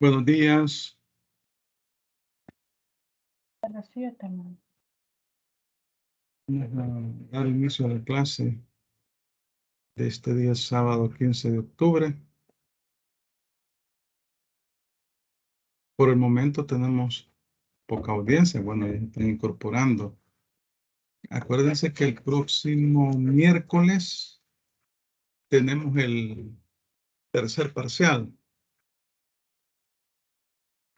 Buenos días. A las 7, man. Vamos a dar inicio a la clase de este día sábado 15 de octubre. Por el momento tenemos poca audiencia. Bueno, ya están incorporando. Acuérdense que el próximo miércoles tenemos el tercer parcial.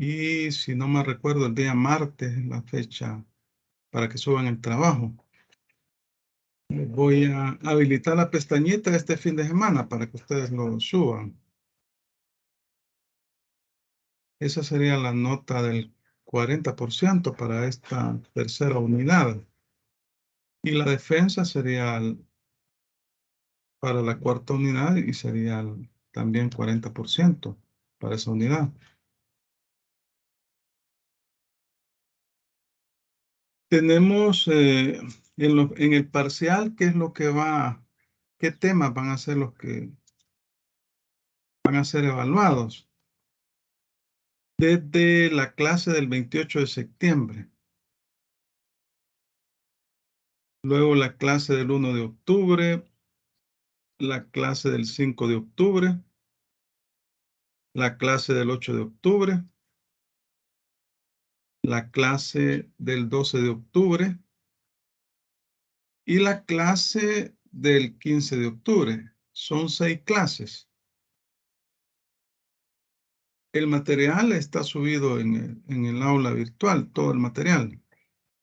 Y si no me recuerdo, el día martes es la fecha para que suban el trabajo. Voy a habilitar la pestañita este fin de semana para que ustedes lo suban. Esa sería la nota del 40% para esta tercera unidad. Y la defensa sería para la cuarta unidad y sería también 40% para esa unidad. Tenemos en el parcial, ¿qué es lo que qué temas van a ser los que van a ser evaluados? Desde la clase del 28 de septiembre. Luego la clase del 1 de octubre, la clase del 5 de octubre, la clase del 8 de octubre, la clase del 12 de octubre y la clase del 15 de octubre. Son 6 clases. El material está subido en el aula virtual, todo el material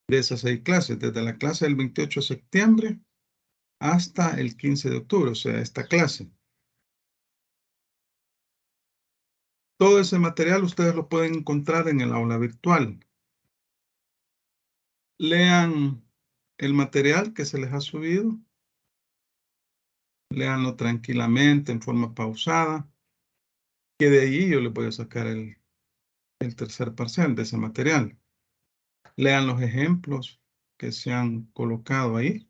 de esas 6 clases, desde la clase del 28 de septiembre hasta el 15 de octubre, o sea, esta clase. Todo ese material ustedes lo pueden encontrar en el aula virtual. Lean el material que se les ha subido. Léanlo tranquilamente, en forma pausada, que de ahí yo les voy a sacar el tercer parcial de ese material. Lean los ejemplos que se han colocado ahí.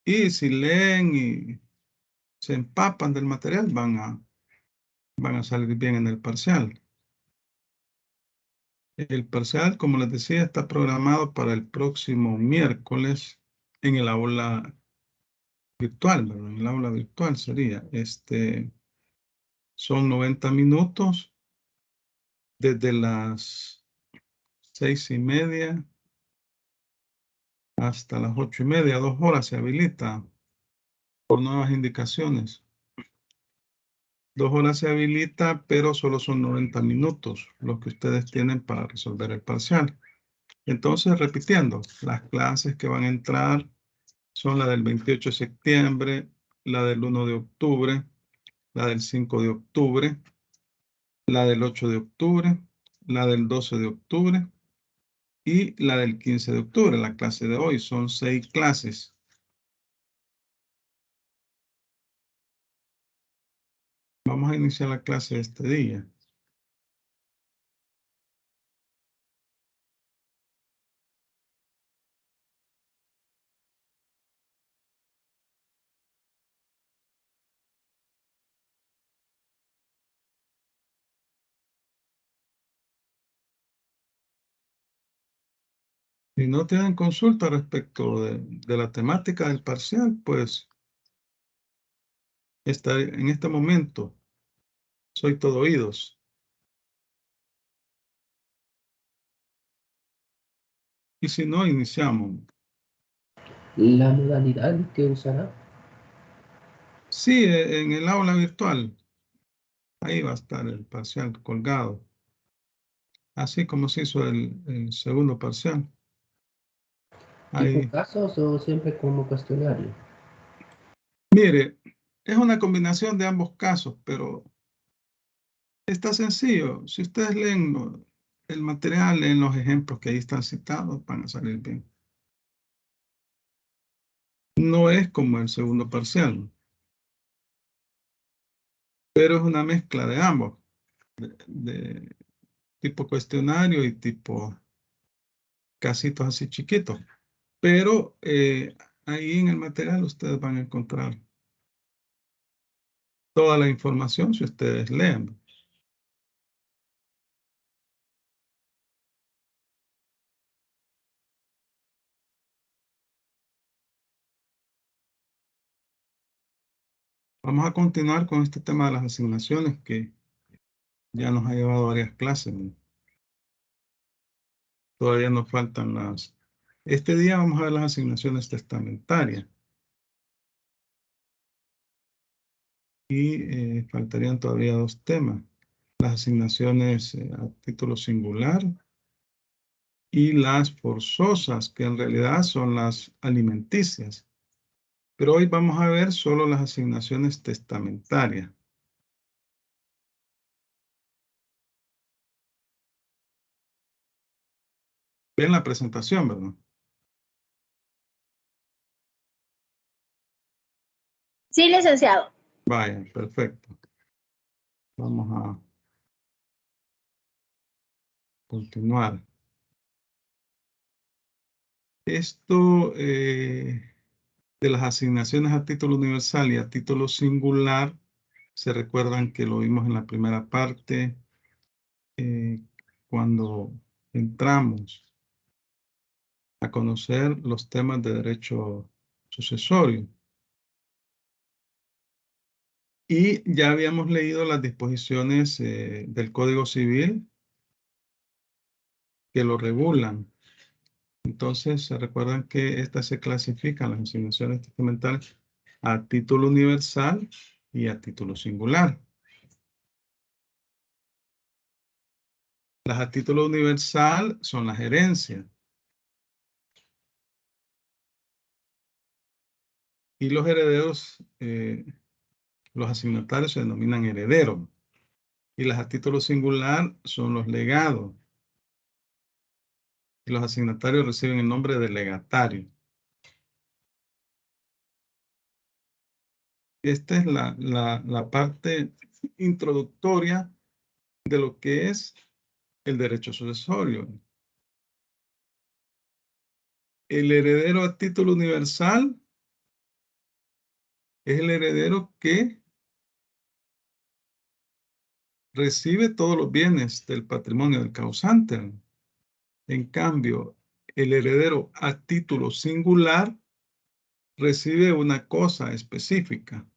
Y si leen y se empapan del material, van a salir bien en el parcial. El parcial, como les decía, está programado para el próximo miércoles en el aula virtual, ¿verdad? En el aula virtual sería, son 90 minutos desde las 6:30 hasta las 8:30, 2 horas se habilita por nuevas indicaciones. 2 horas se habilita, pero solo son 90 minutos los que ustedes tienen para resolver el parcial. Entonces, repitiendo, las clases que van a entrar son la del 28 de septiembre, la del 1 de octubre, la del 5 de octubre, la del 8 de octubre, la del 12 de octubre y la del 15 de octubre. La clase de hoy son 6 clases. Vamos a iniciar la clase de este día. Si no tienen consulta respecto de la temática del parcial, pues en este momento soy todo oídos. Y si no, iniciamos. ¿La modalidad que usará? Sí, en el aula virtual. Ahí va a estar el parcial colgado. Así como se hizo el segundo parcial. ¿Tipo Ahí. casos o siempre como cuestionario? Mire, es una combinación de ambos casos, pero está sencillo. Si ustedes leen el material, leen los ejemplos que ahí están citados, van a salir bien. No es como el segundo parcial, pero es una mezcla de ambos, de tipo cuestionario y tipo casitos así chiquitos. Pero ahí en el material ustedes van a encontrar toda la información si ustedes leen. Vamos a continuar con este tema de las asignaciones que ya nos ha llevado varias clases, ¿no? Todavía nos faltan las... Este día vamos a ver las asignaciones testamentarias. Y faltarían todavía dos temas. Las asignaciones a título singular y las forzosas, que en realidad son las alimenticias. Pero hoy vamos a ver solo las asignaciones testamentarias. Ven la presentación, ¿verdad? Sí, licenciado. Vaya, perfecto. Vamos a continuar. Esto de las asignaciones a título universal y a título singular, se recuerdan que lo vimos en la primera parte cuando entramos a conocer los temas de derecho sucesorio. Y ya habíamos leído las disposiciones del Código Civil que lo regulan. Entonces, se recuerdan que estas se clasifican, las asignaciones testamentarias, a título universal y a título singular. Las a título universal son las herencias. Y los herederos, los asignatarios se denominan herederos. Y las a título singular son los legados. Y los asignatarios reciben el nombre de legatario. Esta es la parte introductoria de lo que es el derecho sucesorio. El heredero a título universal es el heredero que recibe todos los bienes del patrimonio del causante. En cambio, el heredero a título singular recibe una cosa específica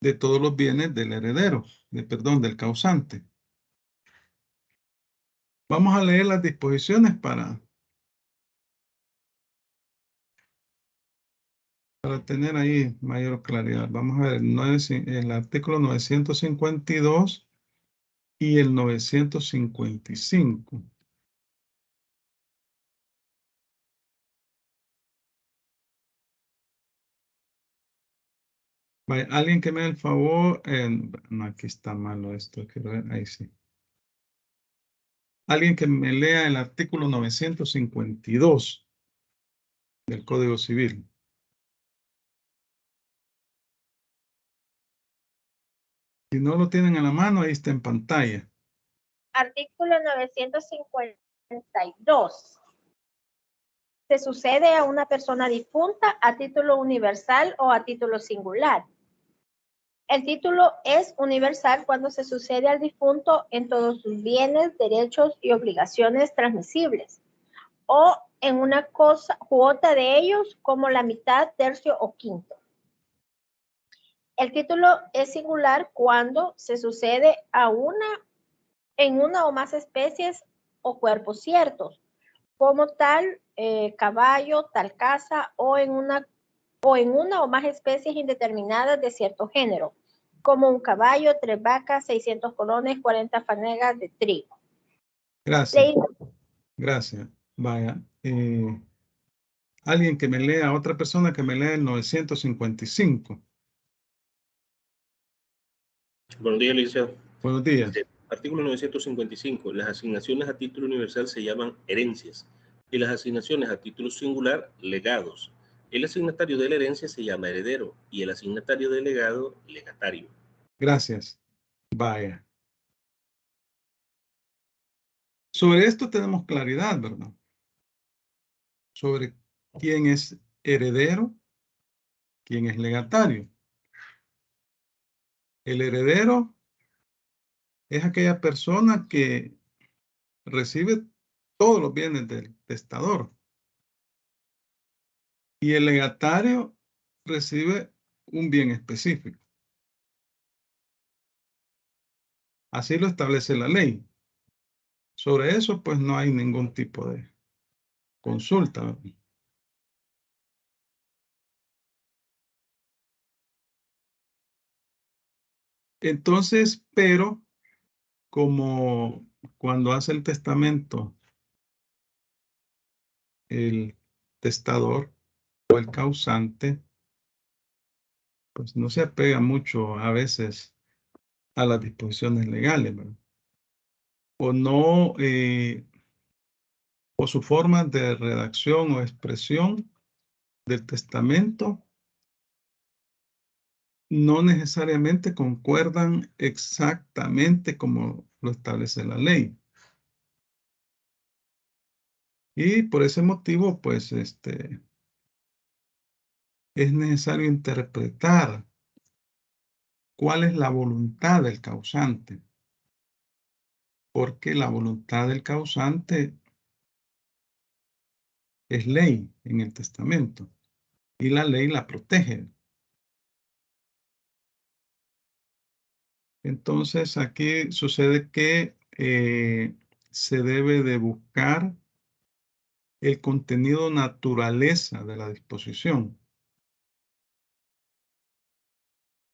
de todos los bienes del heredero, del causante. Vamos a leer las disposiciones para tener ahí mayor claridad. Vamos a ver el artículo 952 y el 955. Vaya, alguien que me dé el favor. No, aquí está malo esto. Quiero ver, ahí sí. Alguien que me lea el artículo 952 del Código Civil. Si no lo tienen a la mano, ahí está en pantalla. Artículo 952. Se sucede a una persona difunta a título universal o a título singular. El título es universal cuando se sucede al difunto en todos sus bienes, derechos y obligaciones transmisibles, o en una cuota de ellos como la mitad, tercio o quinto. El título es singular cuando se sucede en una o más especies o cuerpos ciertos, como tal caballo, tal casa, o en una o más especies indeterminadas de cierto género, como un caballo, 3 vacas, 600 colones, 40 fanegas de trigo. Gracias. Gracias. Vaya. Alguien que me lea, otra persona que me lea el 955. Buenos días, licenciado. Buenos días. Artículo 955. Las asignaciones a título universal se llaman herencias y las asignaciones a título singular, legados. El asignatario de la herencia se llama heredero y el asignatario del legado, legatario. Gracias. Vaya. Sobre esto tenemos claridad, ¿verdad? Sobre quién es heredero, quién es legatario. El heredero es aquella persona que recibe todos los bienes del testador. Y el legatario recibe un bien específico. Así lo establece la ley. Sobre eso, pues no hay ningún tipo de consulta. Entonces, pero como cuando hace el testamento el testador o el causante, pues no se apega mucho a veces a las disposiciones legales, ¿verdad? O no, o su forma de redacción o expresión del testamento no necesariamente concuerdan exactamente como lo establece la ley. Y por ese motivo, pues, es necesario interpretar cuál es la voluntad del causante. Porque la voluntad del causante es ley en el testamento. Y la ley la protege. Entonces, aquí sucede que se debe de buscar el contenido naturaleza de la disposición,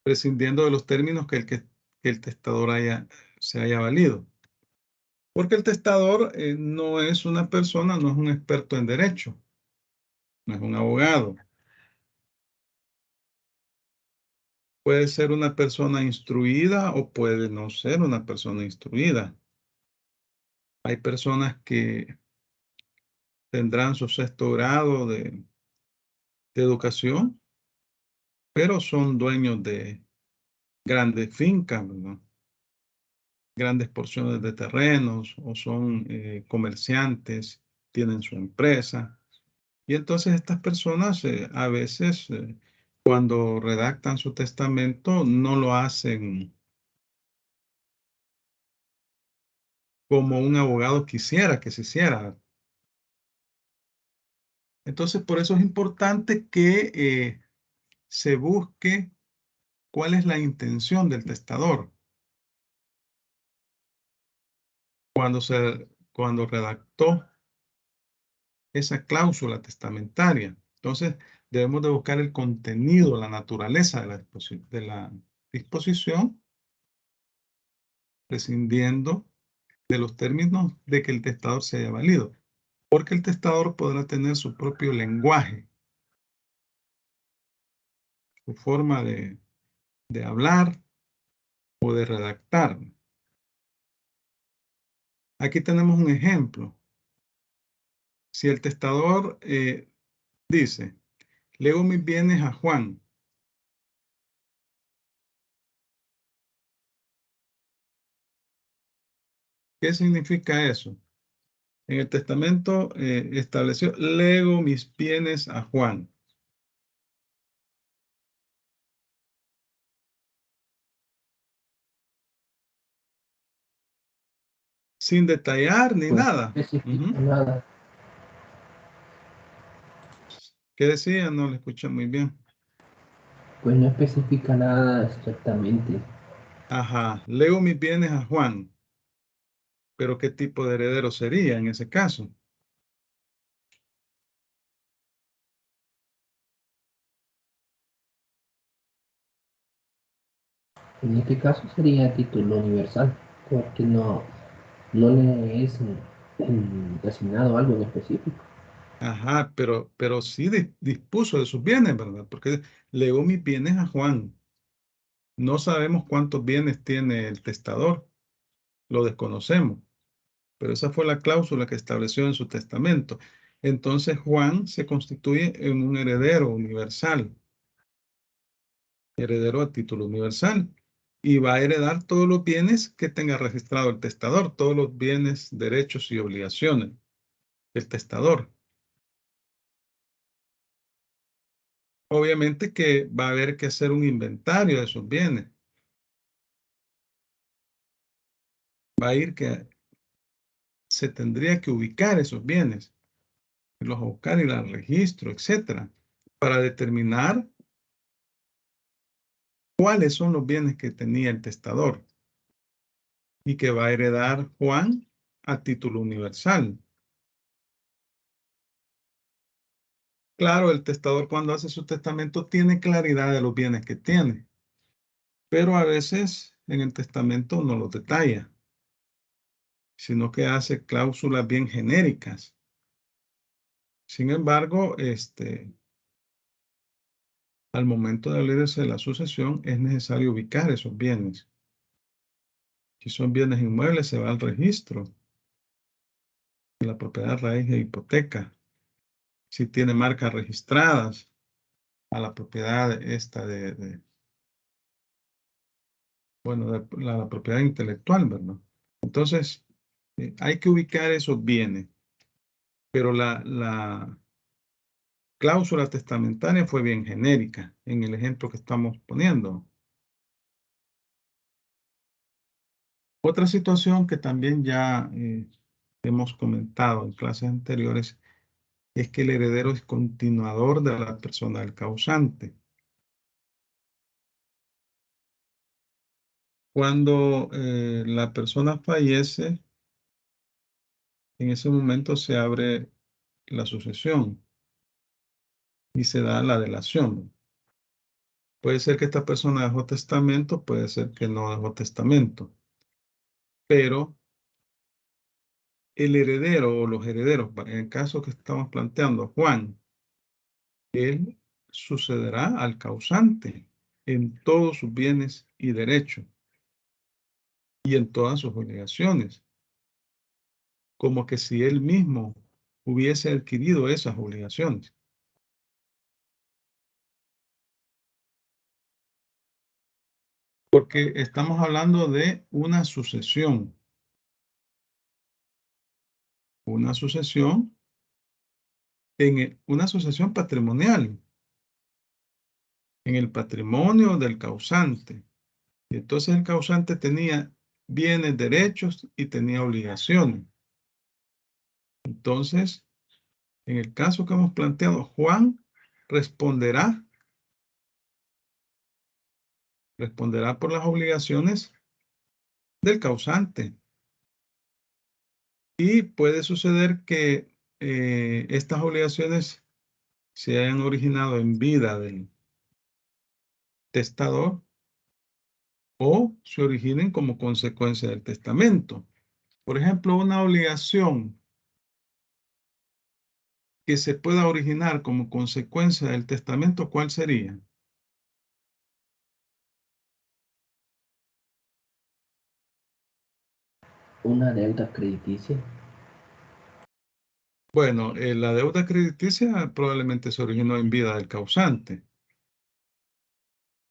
prescindiendo de los términos que el testador se haya valido. Porque el testador no es una persona, no es un experto en derecho, no es un abogado. Puede ser una persona instruida o puede no ser una persona instruida. Hay personas que tendrán su 6º grado de educación, pero son dueños de grandes fincas, ¿verdad? Grandes porciones de terrenos o son comerciantes, tienen su empresa. Y entonces estas personas a veces cuando redactan su testamento no lo hacen como un abogado quisiera que se hiciera. Entonces por eso es importante que se busque cuál es la intención del testador cuando redactó esa cláusula testamentaria. Entonces, debemos de buscar el contenido, la naturaleza de la disposición, prescindiendo de los términos de que el testador se haya valido. Porque el testador podrá tener su propio lenguaje, su forma de hablar o de redactar. Aquí tenemos un ejemplo. Si el testador dice, lego mis bienes a Juan. ¿Qué significa eso? En el testamento estableció, lego mis bienes a Juan. Sin detallar ni Pues nada. no especifica nada. ¿Qué decía? No le escuché muy bien. Pues no especifica nada exactamente. Ajá, lego mis bienes a Juan. Pero ¿qué tipo de heredero sería en ese caso? En este caso sería título universal, porque no le es designado algo en específico. Ajá, pero sí dispuso de sus bienes, ¿verdad? Porque legó mis bienes a Juan. No sabemos cuántos bienes tiene el testador. Lo desconocemos. Pero esa fue la cláusula que estableció en su testamento. Entonces Juan se constituye en un heredero universal. Heredero a título universal. Y va a heredar todos los bienes que tenga registrado el testador. Todos los bienes, derechos y obligaciones del testador. Obviamente que va a haber que hacer un inventario de esos bienes. va a ir que se tendría que ubicar esos bienes, los buscar y los registro, etcétera, para determinar cuáles son los bienes que tenía el testador y que va a heredar Juan a título universal. Claro, el testador cuando hace su testamento tiene claridad de los bienes que tiene, pero a veces en el testamento no los detalla, sino que hace cláusulas bien genéricas. Sin embargo, al momento de abrirse la sucesión es necesario ubicar esos bienes. Si son bienes inmuebles, se va al registro de la propiedad raíz e hipoteca. Si tiene marcas registradas a la propiedad bueno, de la propiedad intelectual, ¿verdad? Entonces, hay que ubicar esos bienes, pero la cláusula testamentaria fue bien genérica en el ejemplo que estamos poniendo. Otra situación que también ya hemos comentado en clases anteriores es que el heredero es continuador de la persona del causante. Cuando la persona fallece, en ese momento se abre la sucesión y se da la delación. Puede ser que esta persona dejó testamento, puede ser que no dejó testamento. Pero el heredero o los herederos, en el caso que estamos planteando, Juan, él sucederá al causante en todos sus bienes y derechos y en todas sus obligaciones, como que si él mismo hubiese adquirido esas obligaciones. Porque estamos hablando de una sucesión una sucesión patrimonial, en el patrimonio del causante. Y entonces el causante tenía bienes, derechos y tenía obligaciones. Entonces, en el caso que hemos planteado, Juan responderá por las obligaciones del causante. Y puede suceder que estas obligaciones se hayan originado en vida del testador o se originen como consecuencia del testamento. Por ejemplo, una obligación que se pueda originar como consecuencia del testamento, ¿cuál sería? Una deuda crediticia. Bueno, la deuda crediticia probablemente se originó en vida del causante.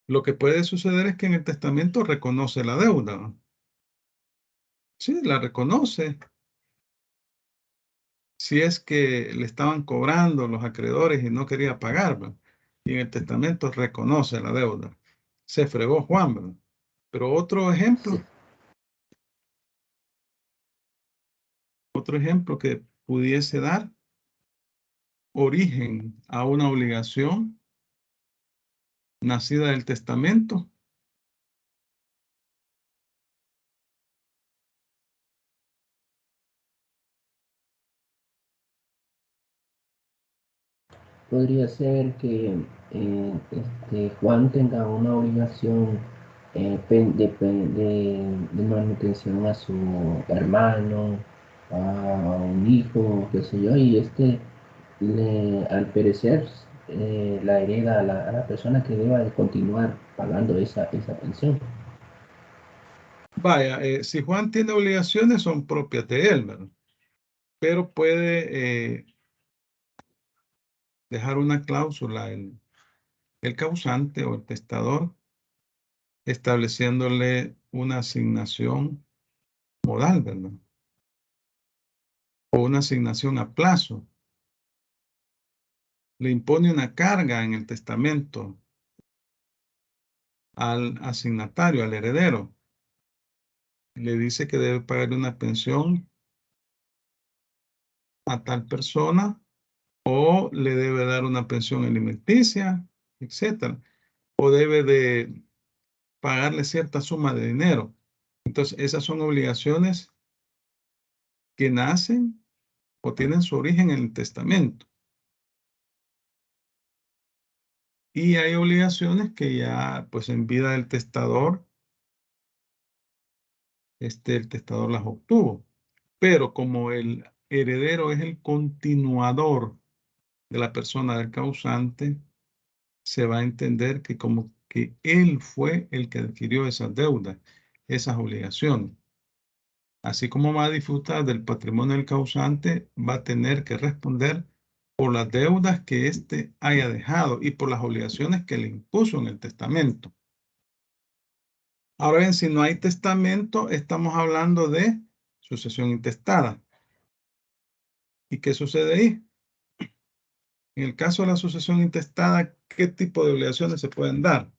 Lo que puede suceder es que en el testamento reconoce la deuda. Sí, la reconoce. Si es que le estaban cobrando los acreedores y no quería pagar, ¿verdad? Y en el testamento reconoce la deuda. Se fregó Juan, ¿verdad? Pero otro ejemplo que pudiese dar origen a una obligación nacida del testamento. Podría ser que Juan tenga una obligación de manutención a su hermano, a un hijo, qué sé yo, y al perecer la hereda a la persona que deba de continuar pagando esa pensión. Vaya, si Juan tiene obligaciones son propias de él, ¿verdad? Pero puede dejar una cláusula el causante o el testador estableciéndole una asignación modal, ¿verdad? O una asignación a plazo. Le impone una carga en el testamento al asignatario, al heredero, Le dice que debe pagarle una pensión a tal persona o le debe dar una pensión alimenticia, etcétera. O debe de pagarle cierta suma de dinero. Entonces, esas son obligaciones que nacen o tienen su origen en el testamento. Y hay obligaciones que ya, pues en vida del testador, el testador las obtuvo. Pero como el heredero es el continuador de la persona del causante, se va a entender que como que él fue el que adquirió esas deudas, esas obligaciones. Así como va a disfrutar del patrimonio del causante, va a tener que responder por las deudas que éste haya dejado y por las obligaciones que le impuso en el testamento. Ahora bien, si no hay testamento, estamos hablando de sucesión intestada. ¿Y qué sucede ahí? En el caso de la sucesión intestada, ¿qué tipo de obligaciones se pueden dar?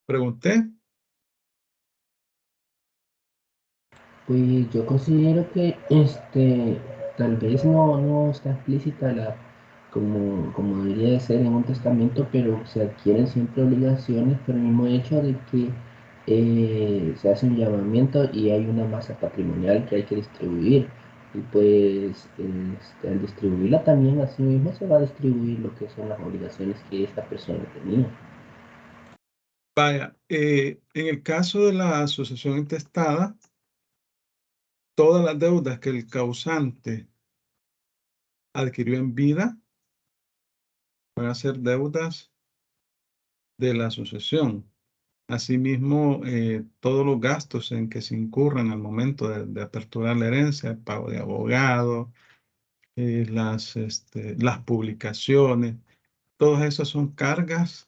Pregunté. Pues yo considero que tal vez no está explícita como debería de ser en un testamento, pero se adquieren siempre obligaciones por el mismo hecho de que se hace un llamamiento y hay una masa patrimonial que hay que distribuir. Y pues al distribuirla también así mismo se va a distribuir lo que son las obligaciones que esta persona tenía. Vaya, en el caso de la sucesión intestada, todas las deudas que el causante adquirió en vida van a ser deudas de la sucesión. Asimismo, todos los gastos en que se incurran al momento de aperturar la herencia, el pago de abogado, las publicaciones, todas esas son cargas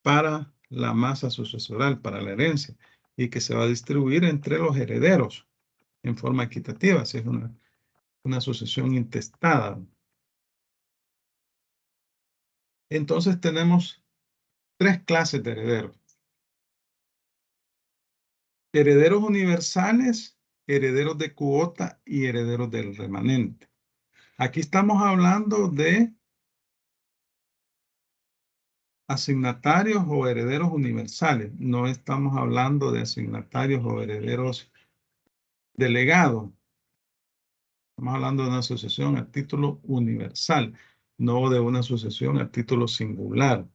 para la masa sucesoral, para la herencia, y que se va a distribuir entre los herederos en forma equitativa, si es una sucesión intestada. Entonces tenemos tres clases de herederos. Herederos universales, herederos de cuota y herederos del remanente. Aquí estamos hablando de asignatarios o herederos universales. No estamos hablando de asignatarios o herederos delegados. Estamos hablando de una sucesión a título universal, no de una sucesión a título singular.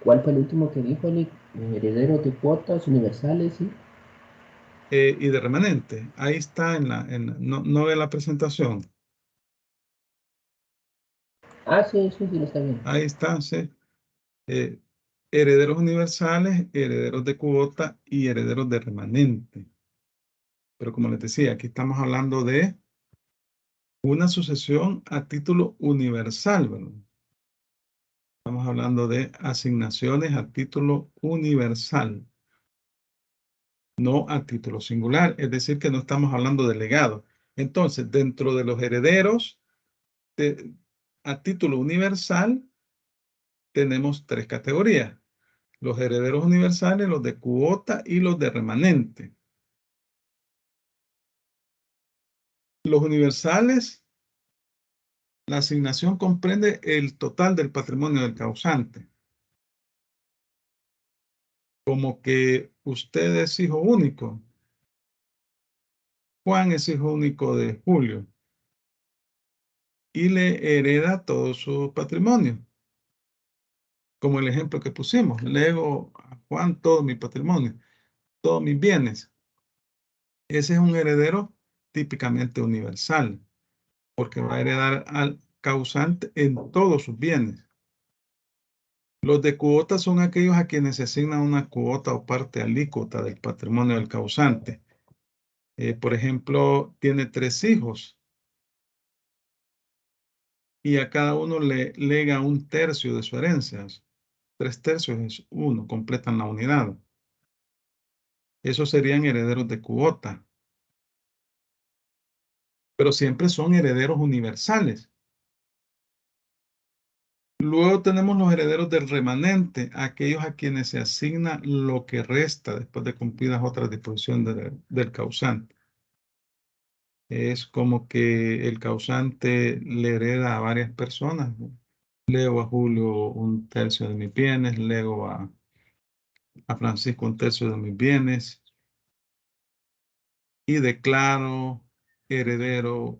¿Cuál fue el último que dijo el heredero de cuotas universales? ¿Sí? Y de remanente. Ahí está no ve la presentación. Ah, sí, está bien. Ahí está, sí. Herederos universales, herederos de cuota y herederos de remanente. Pero como les decía, aquí estamos hablando de una sucesión a título universal, ¿verdad? Estamos hablando de asignaciones a título universal, no a título singular, es decir, que no estamos hablando de legado. Entonces, dentro de los herederos a título universal, tenemos tres categorías. Los herederos universales, los de cuota y los de remanente. Los universales, la asignación comprende el total del patrimonio del causante. Como que usted es hijo único. Juan es hijo único de Julio. Y le hereda todo su patrimonio. Como el ejemplo que pusimos. Le hago a Juan todo mi patrimonio, todos mis bienes. Ese es un heredero típicamente universal, porque va a heredar al causante en todos sus bienes. Los de cuota son aquellos a quienes se asigna una cuota o parte alícuota del patrimonio del causante. Por ejemplo, tiene 3 hijos. y a cada uno le lega 1/3 de su herencia. 3/3 es 1, completan la unidad. Esos serían herederos de cuota. Pero siempre son herederos universales. Luego tenemos los herederos del remanente, aquellos a quienes se asigna lo que resta después de cumplidas otras disposiciones del causante. Es como que el causante le hereda a varias personas. Lego a Julio 1/3 de mis bienes, lego a Francisco 1/3 de mis bienes y declaro heredero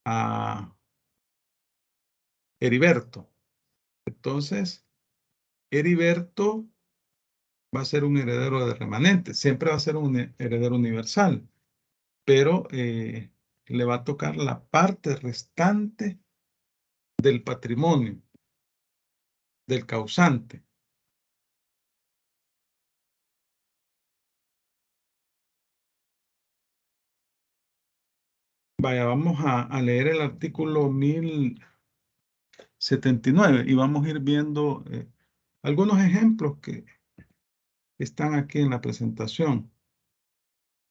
a Heriberto. Entonces, Heriberto va a ser un heredero de remanente, siempre va a ser un heredero universal, pero le va a tocar la parte restante del patrimonio del causante. Vaya, vamos a leer el artículo 1079 y vamos a ir viendo algunos ejemplos que están aquí en la presentación.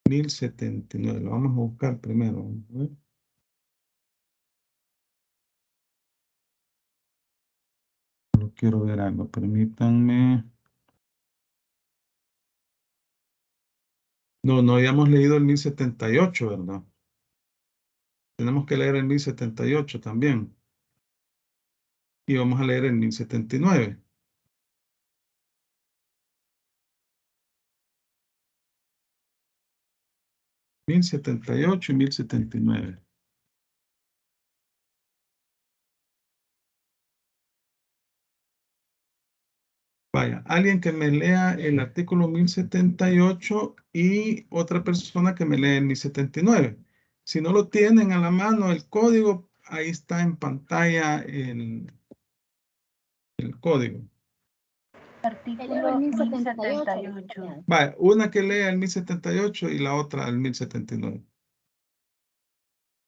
1079, lo vamos a buscar primero. Vamos a ver. No quiero ver algo, permítanme. No habíamos leído el 1078, ¿verdad? Tenemos que leer el 1078 también. Y vamos a leer el 1079. y 1079. Vaya, alguien que me lea el artículo 1078 y otra persona que me lea el 1079. Si no lo tienen a la mano el código, ahí está en pantalla el código. Artículo 1078. Vaya, una que lea el 1078 y la otra el 1079.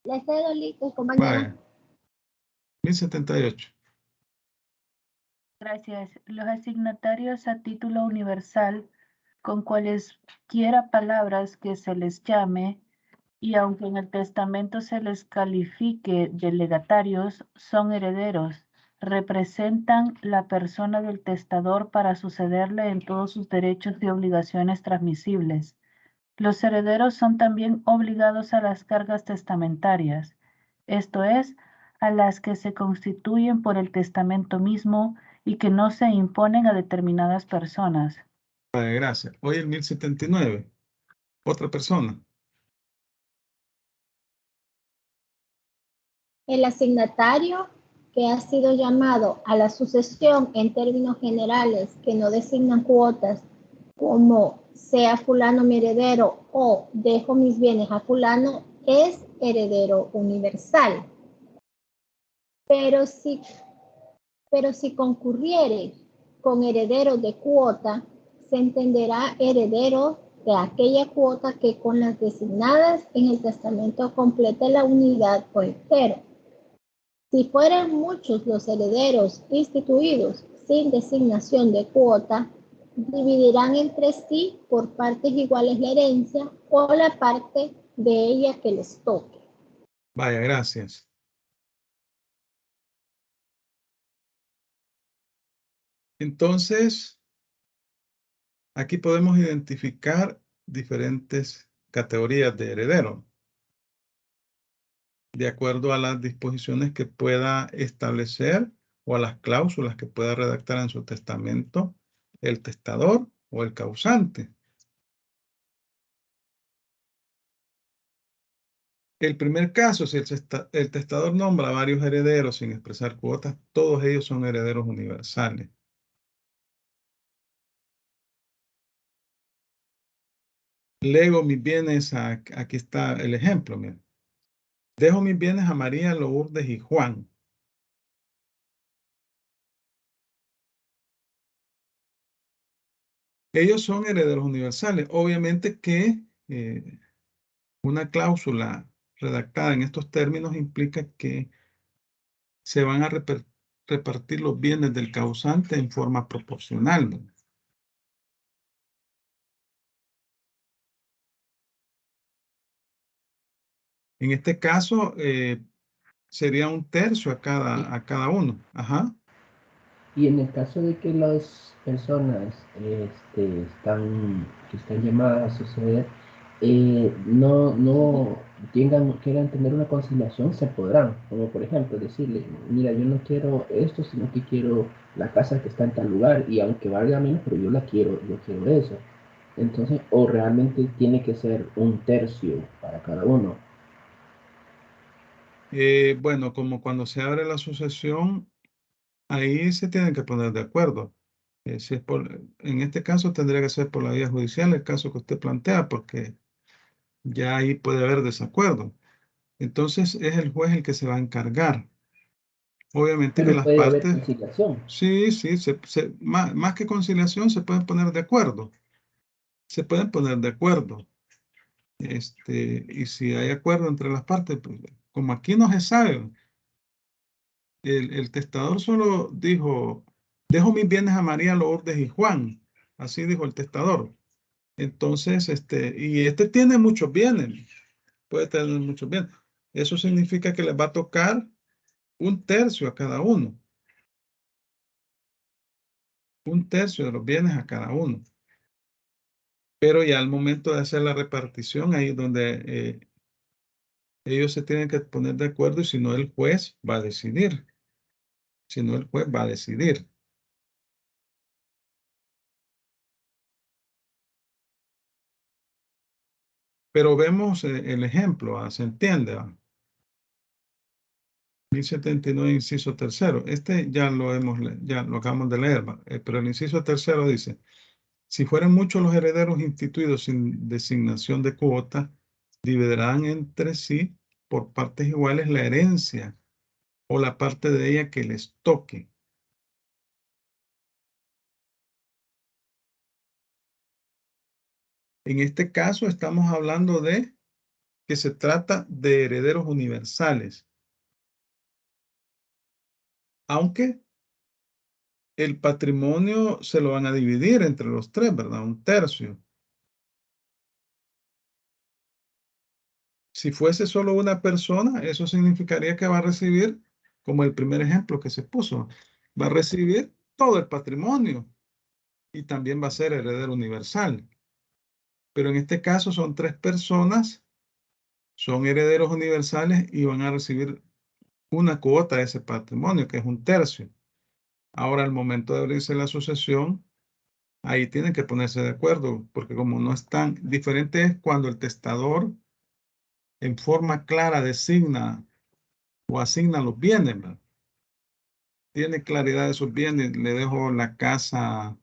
Le cedo listo, compañero. Vaya, 1078. Gracias. Los asignatarios a título universal, con cualesquiera palabras que se les llame, y aunque en el testamento se les califique de legatarios, son herederos. Representan la persona del testador para sucederle en todos sus derechos y obligaciones transmisibles. Los herederos son también obligados a las cargas testamentarias, esto es, a las que se constituyen por el testamento mismo y que no se imponen a determinadas personas. Vaya, gracias. Hoy el 1079. Otra persona. El asignatario que ha sido llamado a la sucesión en términos generales que no designan cuotas como sea fulano mi heredero o dejo mis bienes a fulano es heredero universal. Pero si concurriere con heredero de cuota, se entenderá heredero de aquella cuota que con las designadas en el testamento complete la unidad o entero. Si fueran muchos los herederos instituidos sin designación de cuota, dividirán entre sí por partes iguales la herencia o la parte de ella que les toque. Vaya, gracias. Entonces, aquí podemos identificar diferentes categorías de heredero, de acuerdo a las disposiciones que pueda establecer o a las cláusulas que pueda redactar en su testamento el testador o el causante. El primer caso, si el testador nombra varios herederos sin expresar cuotas, todos ellos son herederos universales. Lego mis bienes, aquí está el ejemplo, miren. Dejo mis bienes a María, Lourdes y Juan. Ellos son herederos universales. Obviamente que una cláusula redactada en estos términos implica que se van a repartir los bienes del causante en forma proporcional, ¿no? En este caso, sería 1/3 a cada uno. Ajá. Y en el caso de que las personas que están llamadas a suceder, no quieran tener una conciliación, se podrán. Como por ejemplo, decirle, mira, yo no quiero esto, sino que quiero la casa que está en tal lugar, y aunque valga menos, pero yo quiero eso. Entonces, o realmente tiene que ser 1/3 para cada uno. Bueno, como cuando se abre la sucesión, ahí se tienen que poner de acuerdo. Si es en este caso tendría que ser por la vía judicial, el caso que usted plantea, porque ya ahí puede haber desacuerdo. Entonces es el juez el que se va a encargar. Obviamente que Pero las puede haber partes, conciliación. sí, más que conciliación, se pueden poner de acuerdo. Se pueden poner de acuerdo. Y si hay acuerdo entre las partes, pues, como aquí no se sabe, el testador solo dijo, dejo mis bienes a María, Lourdes y Juan. Así dijo el testador. Entonces, y tiene muchos bienes, puede tener muchos bienes. Eso significa que les va a tocar 1/3 a cada uno. 1/3 de los bienes a cada uno. Pero ya al momento de hacer la repartición, ahí es donde ellos se tienen que poner de acuerdo, y si no, el juez va a decidir. Si no, el juez va a decidir. Pero vemos el ejemplo, ¿se entiende? 1079, inciso tercero. Ya lo acabamos de leer, pero el inciso tercero dice, si fueren muchos los herederos instituidos sin designación de cuota, dividirán entre sí por partes iguales la herencia o la parte de ella que les toque. En este caso estamos hablando de que se trata de herederos universales, aunque el patrimonio se lo van a dividir entre los tres, ¿verdad? 1/3. Si fuese solo una persona, eso significaría que va a recibir, como el primer ejemplo que se puso, va a recibir todo el patrimonio y también va a ser heredero universal. Pero en este caso son 3 personas, son herederos universales y van a recibir una cuota de ese patrimonio, que es 1/3. Ahora, al momento de abrirse la sucesión, ahí tienen que ponerse de acuerdo, porque como no están, diferente es cuando el testador en forma clara designa o asigna los bienes, ¿verdad? Tiene claridad de sus bienes, le dejo la casa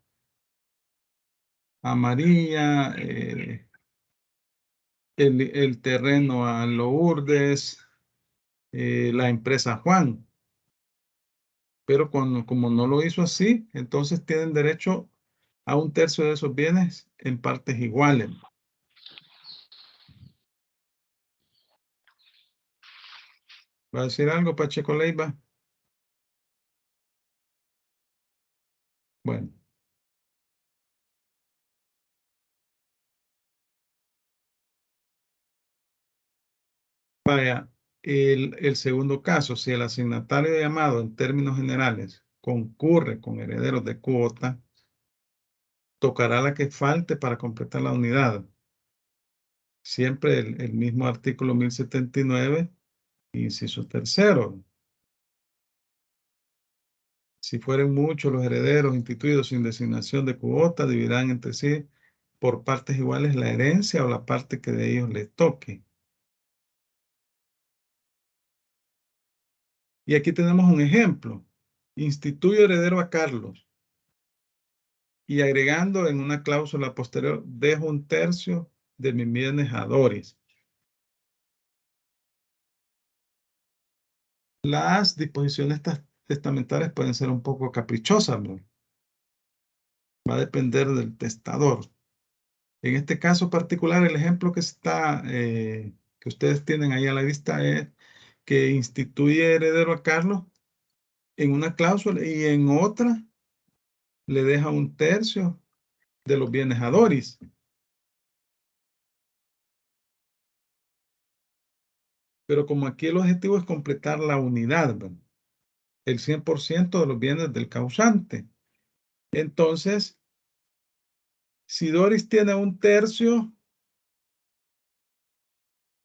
a María, el terreno a Lourdes, la empresa a Juan. Pero como no lo hizo así, entonces tienen derecho a 1/3 de esos bienes en partes iguales. ¿Va a decir algo, Pacheco Leiva? Bueno. Vaya, el segundo caso, si el asignatario llamado en términos generales concurre con herederos de cuota, tocará la que falte para completar la unidad. Siempre el mismo artículo 1079, inciso tercero. Si fueren muchos los herederos instituidos sin designación de cuota, dividirán entre sí por partes iguales la herencia o la parte que de ellos les toque. Y aquí tenemos un ejemplo. Instituyo heredero a Carlos. Y agregando en una cláusula posterior, dejo 1/3 de mis bienes a Doris. Las disposiciones testamentarias pueden ser un poco caprichosas, ¿no? Va a depender del testador. En este caso particular, el ejemplo que ustedes tienen ahí a la vista es que instituye heredero a Carlos en una cláusula y en otra le deja 1/3 de los bienes a Doris. Pero como aquí el objetivo es completar la unidad, ¿verdad? El 100% de los bienes del causante. Entonces, si Doris tiene 1/3,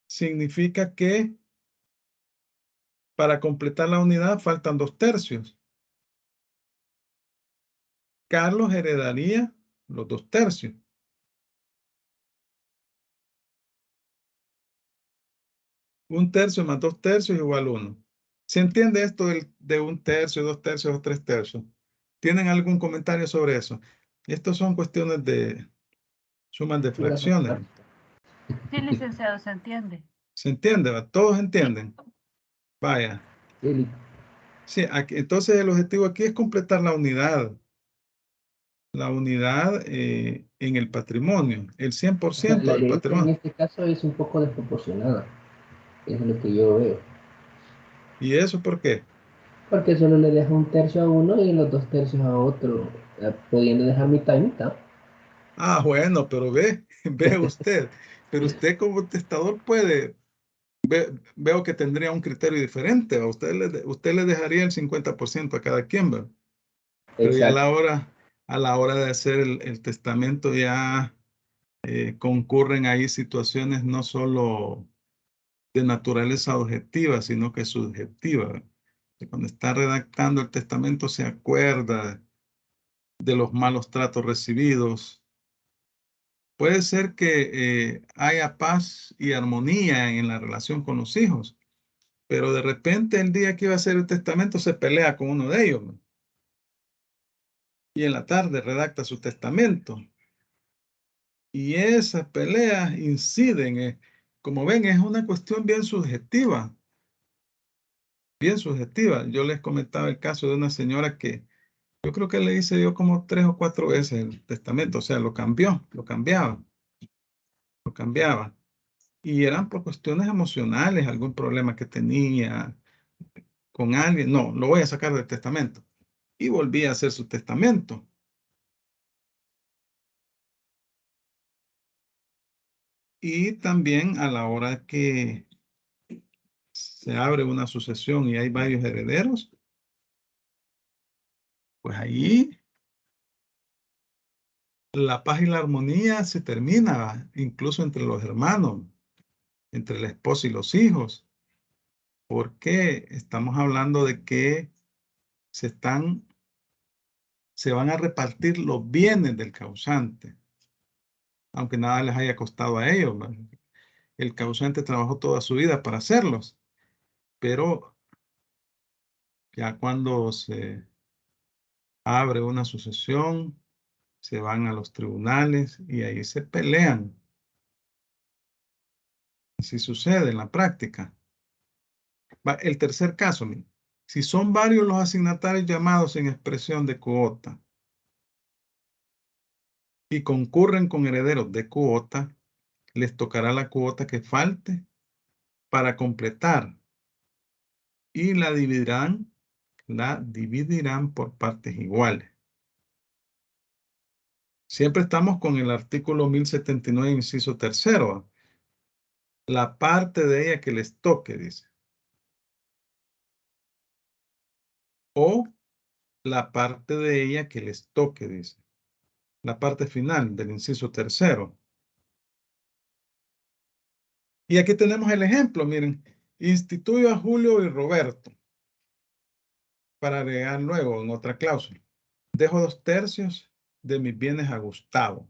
significa que para completar la unidad faltan 2/3. Carlos heredaría los 2/3. Un tercio más 2/3 igual 1. ¿Se entiende esto de 1/3, 2/3 o 3/3? ¿Tienen algún comentario sobre eso? Estos son cuestiones de sumas de fracciones. Sí, licenciado, se entiende. ¿Se entiende? ¿Va? ¿Todos entienden? Vaya. Sí, Sí, entonces el objetivo aquí es completar la unidad. La unidad en el patrimonio, el 100% la del herencia en patrimonio. este caso es un poco desproporcionada. Es lo que yo veo. ¿Y eso por qué? Porque solo le deja 1/3 a uno y los 2/3 a otro, pudiendo dejar mitad y mitad. Ah, bueno, pero ve usted. Pero usted como testador puede, veo que tendría un criterio diferente. ¿Va? Usted le dejaría el 50% a cada quien, ¿va? Pero ya Exacto. a la hora de hacer el testamento ya concurren ahí situaciones no solo de naturaleza objetiva, sino que subjetiva. Que cuando está redactando el testamento se acuerda de los malos tratos recibidos. Puede ser que haya paz y armonía en la relación con los hijos, pero de repente el día que iba a hacer el testamento se pelea con uno de ellos, ¿no? Y en la tarde redacta su testamento. Y esas peleas inciden, como ven, es una cuestión bien subjetiva. Bien subjetiva. Yo les comentaba el caso de una señora que yo creo que le hice yo como 3 o 4 veces el testamento, o sea, lo cambiaba. Y eran por cuestiones emocionales, algún problema que tenía con alguien. No, lo voy a sacar del testamento. Y volví a hacer su testamento. Y también a la hora que se abre una sucesión y hay varios herederos, pues ahí la paz y la armonía se termina, incluso entre los hermanos, entre la esposa y los hijos, porque estamos hablando de que se van a repartir los bienes del causante, aunque nada les haya costado a ellos, ¿verdad? El causante trabajó toda su vida para hacerlos, pero ya cuando se abre una sucesión, se van a los tribunales y ahí se pelean. Así sucede en la práctica. El tercer caso, mire, si son varios los asignatarios llamados en expresión de cuota y concurren con herederos de cuota, les tocará la cuota que falte para completar y la dividirán por partes iguales. Siempre estamos con el artículo 1079, inciso tercero. La parte de ella que les toque, dice. O la parte de ella que les toque, dice. La parte final del inciso tercero. Y aquí tenemos el ejemplo, miren. Instituyo a Julio y Roberto para agregar luego en otra cláusula. Dejo 2/3 de mis bienes a Gustavo.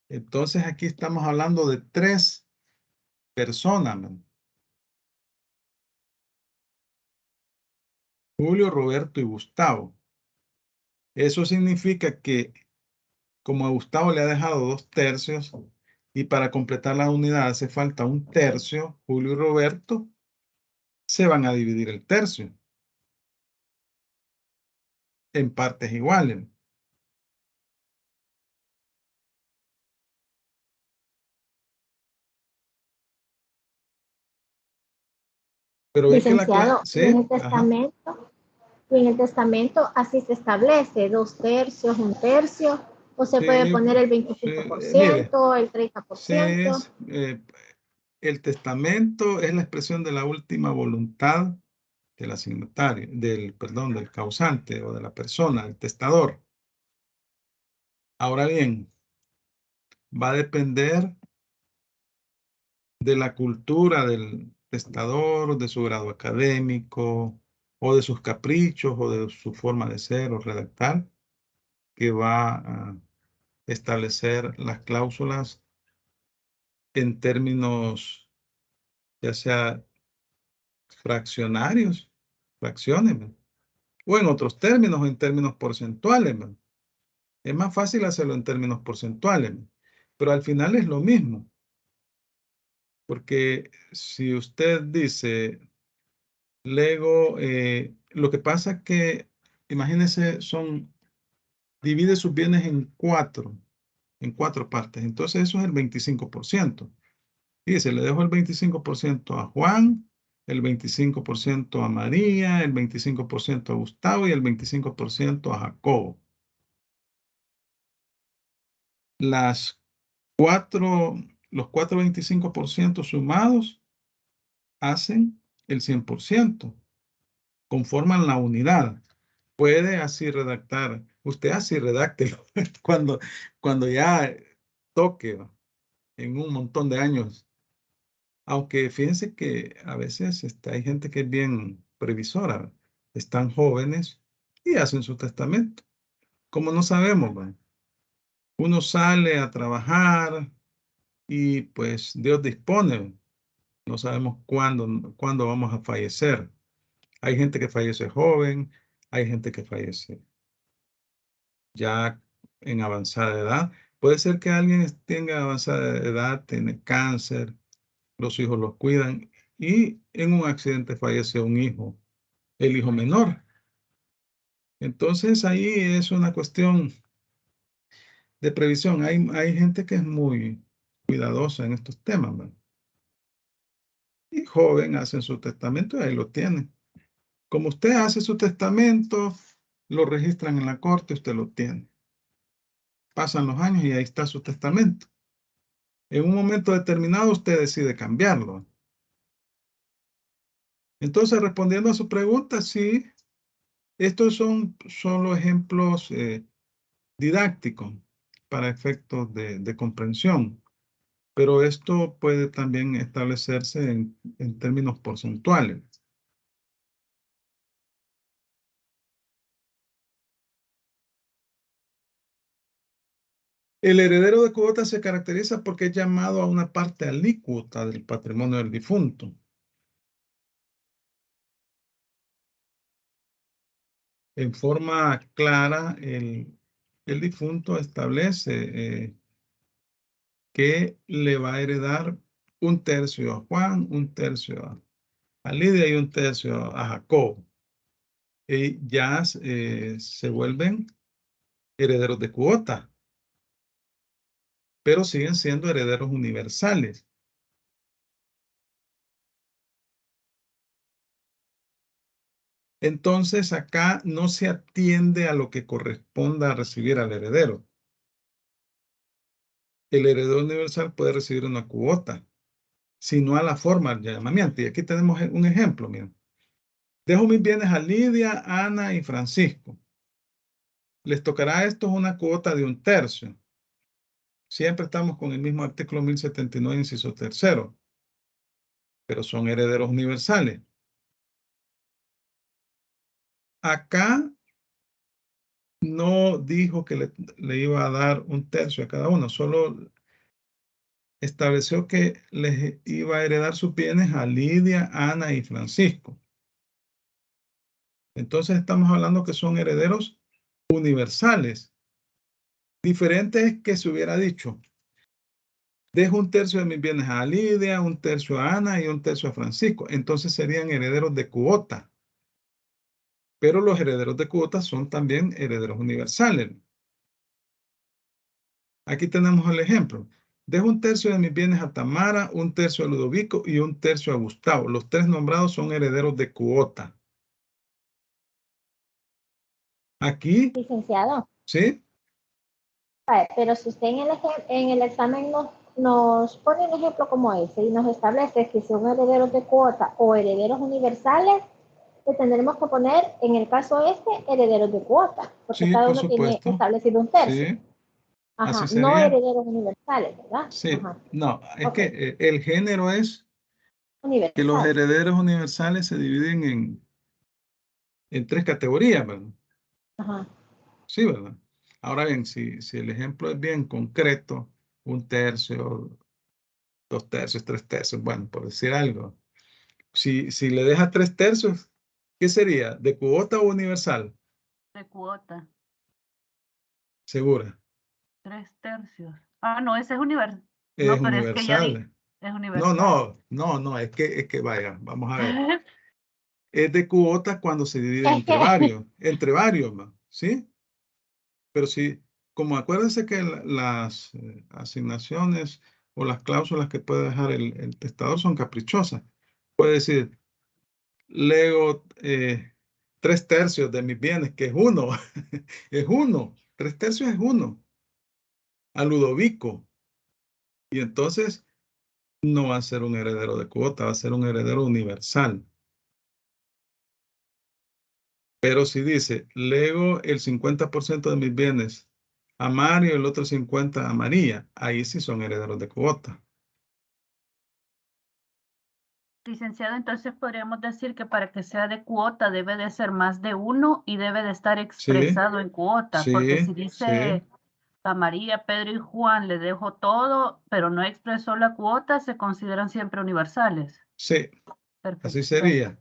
Entonces aquí estamos hablando de 3 personas, man. Julio, Roberto y Gustavo. Eso significa que como a Gustavo le ha dejado 2/3 y para completar la unidad hace falta 1/3, Julio y Roberto se van a dividir el tercio en partes iguales. Pero es que Licenciado, ¿sí? en el Ajá. testamento, Y en el testamento así se establece, 2/3, 1/3, o se puede Sí, poner el mire, 25%, el 30%. El testamento es la expresión de la última voluntad del asignatario, del causante o de la persona, el testador. Ahora bien, va a depender de la cultura del testador, de su grado académico, o de sus caprichos, o de su forma de ser o redactar, que va a establecer las cláusulas en términos, ya sea fraccionarios, fracciones, ¿no? O en otros términos, o en términos porcentuales, ¿no? Es más fácil hacerlo en términos porcentuales, ¿no? Pero al final es lo mismo. Porque si usted dice, Lego, lo que pasa es que, imagínese, divide sus bienes en cuatro partes. Entonces eso es el 25%. Fíjese, le dejo el 25% a Juan, el 25% a María, el 25% a Gustavo y el 25% a Jacobo. Los cuatro 25% sumados hacen el 100%, conforman la unidad. Puede así redactar, usted así redáctelo cuando ya toque en un montón de años. Aunque fíjense que a veces hay gente que es bien previsora, están jóvenes y hacen su testamento. Como no sabemos, ¿va? Uno sale a trabajar y pues Dios dispone. No sabemos cuándo vamos a fallecer. Hay gente que fallece joven, hay gente que fallece ya en avanzada edad. Puede ser que alguien tenga avanzada edad, tiene cáncer, los hijos los cuidan y en un accidente fallece un hijo, el hijo menor. Entonces ahí es una cuestión de previsión. Hay gente que es muy cuidadosa en estos temas, ¿verdad? Y joven hacen su testamento y ahí lo tienen. Como usted hace su testamento, lo registran en la corte, usted lo tiene. Pasan los años y ahí está su testamento. En un momento determinado usted decide cambiarlo. Entonces, respondiendo a su pregunta, sí, estos son solo ejemplos didácticos para efectos de comprensión, pero esto puede también establecerse en términos porcentuales. El heredero de cuota se caracteriza porque es llamado a una parte alícuota del patrimonio del difunto. En forma clara, el difunto establece que le va a heredar 1/3 a Juan, 1/3 a Lidia y 1/3 a Jacob. Y ya se vuelven herederos de cuota, pero siguen siendo herederos universales. Entonces acá no se atiende a lo que corresponda a recibir al heredero. El heredero universal puede recibir una cuota, sino a la forma de llamamiento. Y aquí tenemos un ejemplo, miren. Dejo mis bienes a Lidia, Ana y Francisco. Les tocará a estos una cuota de 1/3. Siempre estamos con el mismo artículo 1079, inciso 3º, pero son herederos universales. Acá no dijo que le iba a dar 1/3 a cada uno, solo estableció que les iba a heredar sus bienes a Lidia, Ana y Francisco. Entonces estamos hablando que son herederos universales. Diferente es que se hubiera dicho, dejo 1/3 de mis bienes a Lidia, 1/3 a Ana y 1/3 a Francisco. Entonces serían herederos de cuota. Pero los herederos de cuota son también herederos universales. Aquí tenemos el ejemplo. Dejo 1/3 de mis bienes a Tamara, 1/3 a Ludovico y 1/3 a Gustavo. Los tres nombrados son herederos de cuota. Aquí, Licenciado. ¿sí? Vale, pero si usted en el examen nos pone un ejemplo como ese y nos establece que son herederos de cuota o herederos universales, le tendremos que poner, en el caso herederos de cuota, porque Sí, cada por uno tiene supuesto. establecido un tercio. Sí, Ajá, así no sería. herederos universales, ¿verdad? Sí, Ajá, no, es ok, que el género es que los universal. herederos universales se dividen en 3 categorías, ¿verdad? Ajá, Sí, ¿verdad? Ahora bien, si el ejemplo es bien concreto, 1/3, 2/3, 3/3, bueno, por decir algo. Si le deja 3/3, ¿qué sería? ¿De cuota o universal? De cuota. Segura. 3/3. Ah, no, ese es universal. Es No, pero es que ya universal. es No, universal. no, es que vaya, vamos a ver. Es de cuota cuando se divide es que, entre varios, ¿no? ¿Sí? Pero sí, como acuérdense que las asignaciones o las cláusulas que puede dejar el testador son caprichosas. Puede decir, lego 3/3 de mis bienes, que es uno, es uno, 3/3 es uno, a Ludovico. Y entonces no va a ser un heredero de cuota, va a ser un heredero universal. Pero si dice, lego el 50% de mis bienes a Mario y el otro 50% a María, ahí sí son herederos de cuota. Licenciado, entonces podríamos decir que para que sea de cuota debe de ser más de uno y debe de estar Sí, expresado en cuota, porque si sí, sí, dice a María, Pedro y Juan le dejo todo, pero no expresó la cuota, se consideran siempre universales. sí, Perfecto. así sería.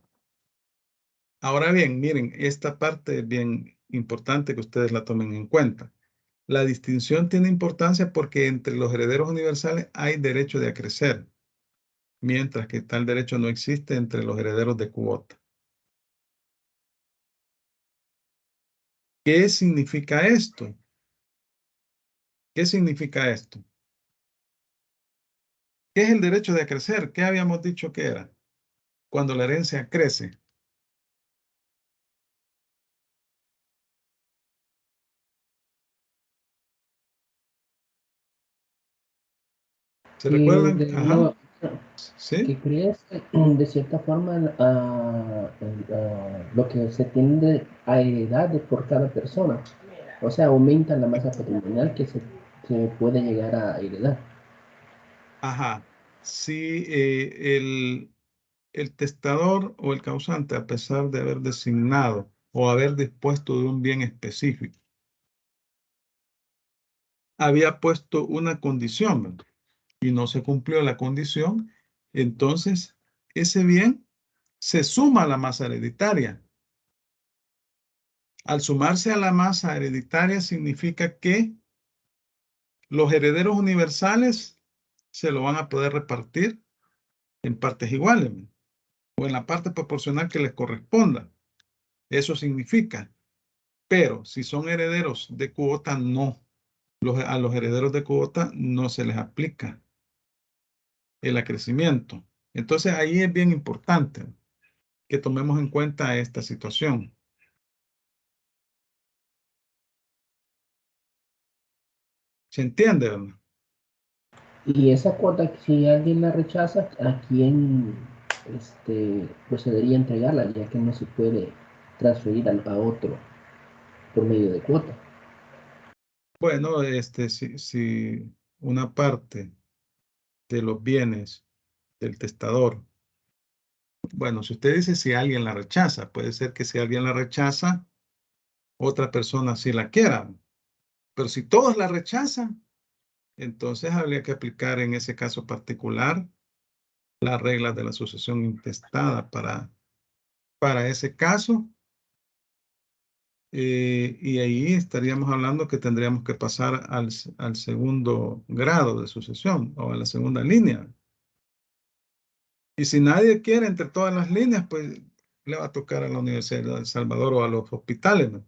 Ahora bien, miren, esta parte es bien importante que ustedes la tomen en cuenta. La distinción tiene importancia porque entre los herederos universales hay derecho de acrecer, mientras que tal derecho no existe entre los herederos de cuota. ¿Qué significa esto? ¿Qué significa esto? ¿Qué es el derecho de acrecer? ¿Qué habíamos dicho que era? Cuando la herencia crece. ¿Se recuerdan? Ajá. ¿Sí? que crece de cierta forma lo que se tiende a heredar por cada persona. O sea, aumenta la masa patrimonial que se puede llegar a heredar. Ajá. Si el testador o el causante, a pesar de haber designado o haber dispuesto de un bien específico, había puesto una condición, ¿verdad? Y no se cumplió la condición, entonces ese bien se suma a la masa hereditaria. Al sumarse a la masa hereditaria significa que los herederos universales se lo van a poder repartir en partes iguales, ¿no? O en la parte proporcional que les corresponda. Eso significa. Pero si son herederos de cuota, no. A los herederos de cuota no se les aplica el acrecimiento. Entonces ahí es bien importante que tomemos en cuenta esta situación. ¿Se entiende, verdad? Y esa cuota, si alguien la rechaza, ¿a quién procedería a entregarla? Ya que no se puede transferir a otro por medio de cuota. Bueno, si una parte de los bienes del testador, bueno, si usted dice si alguien la rechaza, puede ser que si alguien la rechaza, otra persona sí la quiera. Pero si todos la rechazan, entonces habría que aplicar en ese caso particular las reglas de la sucesión intestada para ese caso. Y ahí estaríamos hablando que tendríamos que pasar al segundo grado de sucesión o a la segunda línea. Y si nadie quiere entre todas las líneas, pues le va a tocar a la Universidad de El Salvador o a los hospitales, ¿no?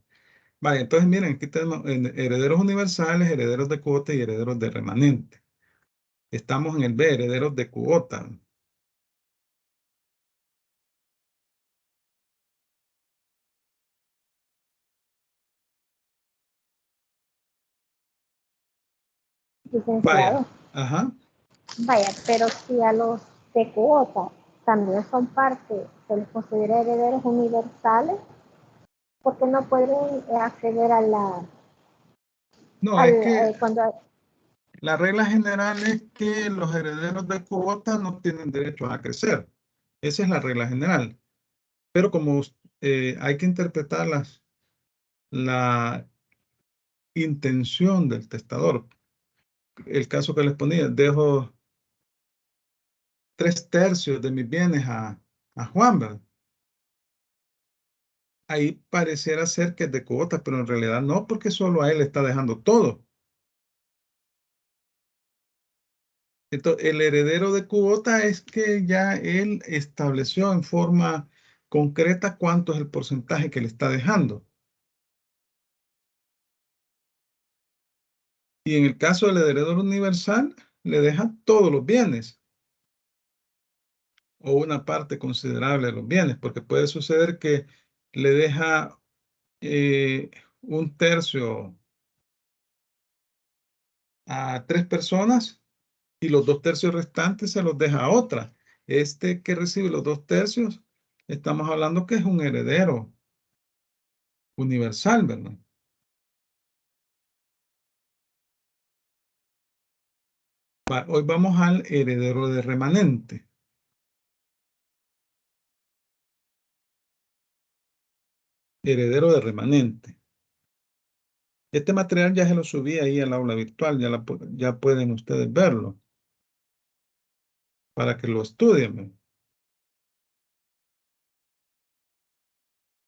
Vale, entonces miren, aquí tenemos herederos universales, herederos de cuota y herederos de remanente. Estamos en el B, herederos de cuota. licenciado. Vaya, ajá. Vaya, pero si a los de cuota también son parte, se les considera herederos universales, ¿por qué no pueden acceder a la... No, es que cuando... la regla general es que los herederos de cuota no tienen derecho a crecer. Esa es la regla general. Pero como hay que interpretar la intención del testador, el caso que les ponía, dejo 3/3 de mis bienes a Juan, ¿verdad? Ahí pareciera ser que es de cuota, pero en realidad no, porque solo a él le está dejando todo. Entonces, el heredero de cuota es que ya él estableció en forma concreta cuánto es el porcentaje que le está dejando. Y en el caso del heredero universal, le deja todos los bienes o una parte considerable de los bienes, porque puede suceder que le deja 1/3 a 3 personas y los 2/3 restantes se los deja a otra. Este que recibe los 2/3, estamos hablando que es un heredero universal, ¿verdad? Hoy vamos al heredero de remanente. Heredero de remanente. Este material ya se lo subí ahí al aula virtual, ya pueden ustedes verlo para que lo estudien.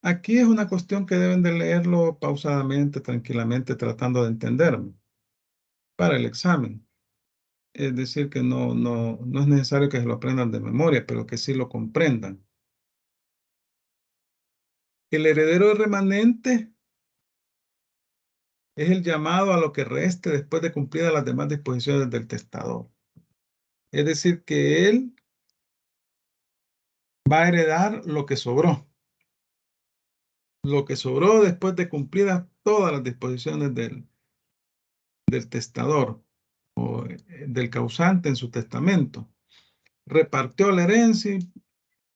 Aquí es una cuestión que deben de leerlo pausadamente, tranquilamente, tratando de entenderme para el examen. Es decir, que no es necesario que se lo aprendan de memoria, pero que sí lo comprendan. El heredero de remanente es el llamado a lo que reste después de cumplidas las demás disposiciones del testador. Es decir, que él va a heredar lo que sobró. Lo que sobró después de cumplidas todas las disposiciones del testador o del causante en su testamento. Repartió la herencia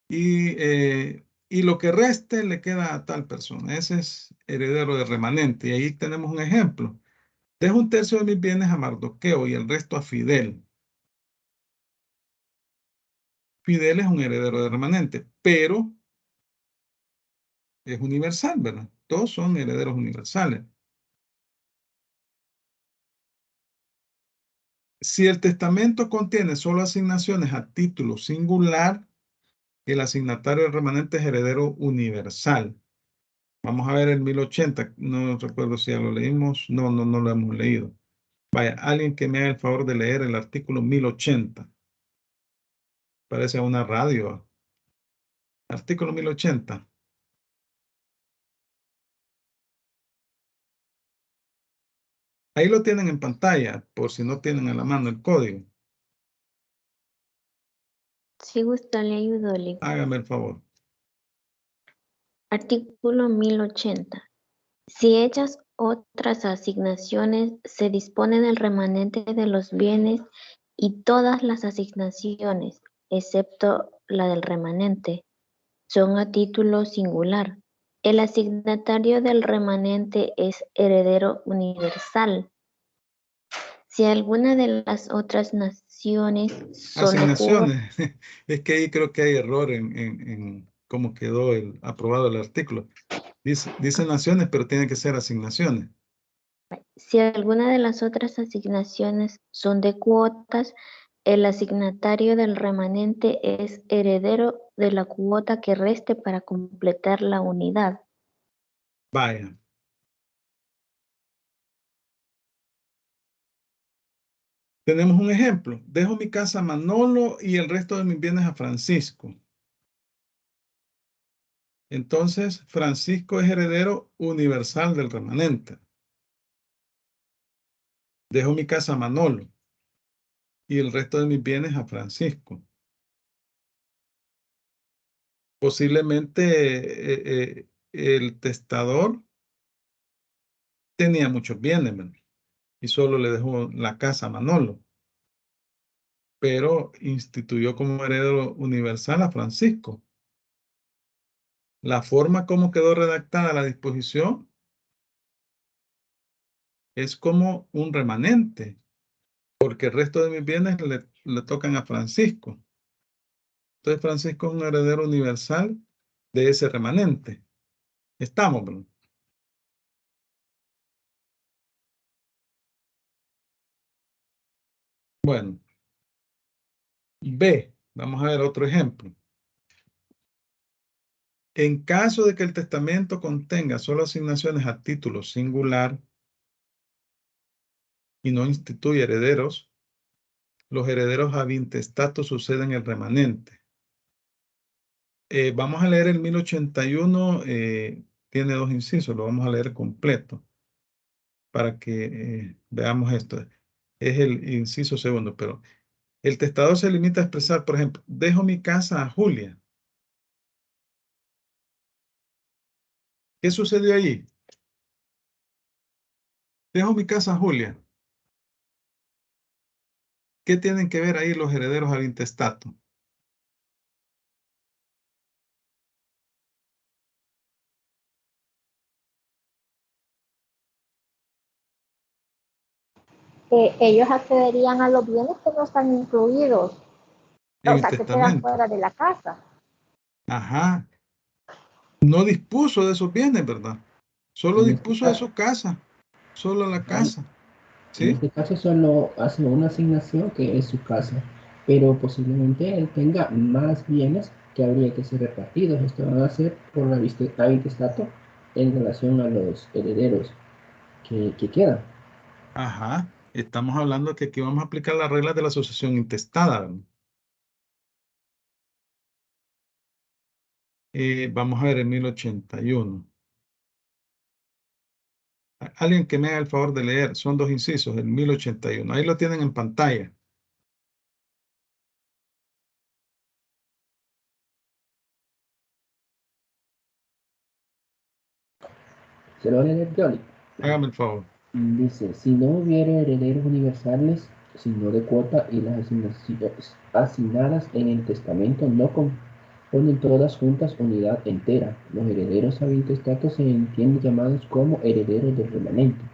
y lo que reste le queda a tal persona. Ese es heredero de remanente. Y ahí tenemos un ejemplo. Dejo 1/3 de mis bienes a Mardoqueo y el resto a Fidel. Fidel es un heredero de remanente, pero es universal, ¿verdad? Todos son herederos universales. Si el testamento contiene solo asignaciones a título singular, el asignatario del remanente es heredero universal. Vamos a ver el 1080. No recuerdo si ya lo leímos. No lo hemos leído. Vaya, alguien que me haga el favor de leer el artículo 1080. Parece una radio. Artículo 1080. Ahí lo tienen en pantalla, por si no tienen a la mano el código. Si gusta, le ayudo. Hágame el favor. Artículo 1080. Si hechas otras asignaciones, se dispone del remanente de los bienes y todas las asignaciones, excepto la del remanente, son a título singular. El asignatario del remanente es heredero universal. Si alguna de las otras naciones son Asignaciones. Es que ahí creo que hay error en cómo quedó aprobado el artículo. Dice naciones, pero tiene que ser asignaciones. Si alguna de las otras asignaciones son de cuotas, el asignatario del remanente es heredero de la cuota que reste para completar la unidad. Vaya. Tenemos un ejemplo. Dejo mi casa a Manolo y el resto de mis bienes a Francisco. Entonces, Francisco es heredero universal del remanente. Dejo mi casa a Manolo y el resto de mis bienes a Francisco. Posiblemente el testador tenía muchos bienes, ¿verdad? y solo le dejó la casa a Manolo, pero instituyó como heredero universal a Francisco. La forma como quedó redactada la disposición es como un remanente, porque el resto de mis bienes le tocan a Francisco. Entonces Francisco es un heredero universal de ese remanente. Estamos, ¿verdad? Bueno, B, vamos a ver otro ejemplo. En caso de que el testamento contenga solo asignaciones a título singular y no instituya herederos, los herederos ab intestato suceden el remanente. Vamos a leer el 1081, tiene dos incisos, lo vamos a leer completo para que veamos esto. Es el inciso segundo, pero el testador se limita a expresar, por ejemplo, dejo mi casa a Julia. ¿Qué sucedió allí? Dejo mi casa a Julia. ¿Qué tienen que ver ahí los herederos ab intestato? Ellos accederían a los bienes que no están incluidos, En o el sea, que quedan testamento. fuera de la casa. Ajá. No dispuso de esos bienes, ¿verdad? Solo En este dispuso de caso, su casa. Solo la casa. en ¿Sí? este caso solo hace una asignación que es su casa, pero posiblemente él tenga más bienes que habría que ser repartidos. Esto van a ser por la intestato en relación a los herederos que quedan. Ajá. Estamos hablando que aquí vamos a aplicar las reglas de la sucesión intestada, ¿verdad? Vamos a ver el 1081. Alguien que me haga el favor de leer. Son dos incisos, el 1081. Ahí lo tienen en pantalla. Se lo voy a leer yo. Hágame el favor. Dice, si no hubiera herederos universales, sino de cuota y las asignaciones asignadas en el testamento no componen todas juntas unidad entera, los herederos ab intestato se entienden llamados como herederos del remanente.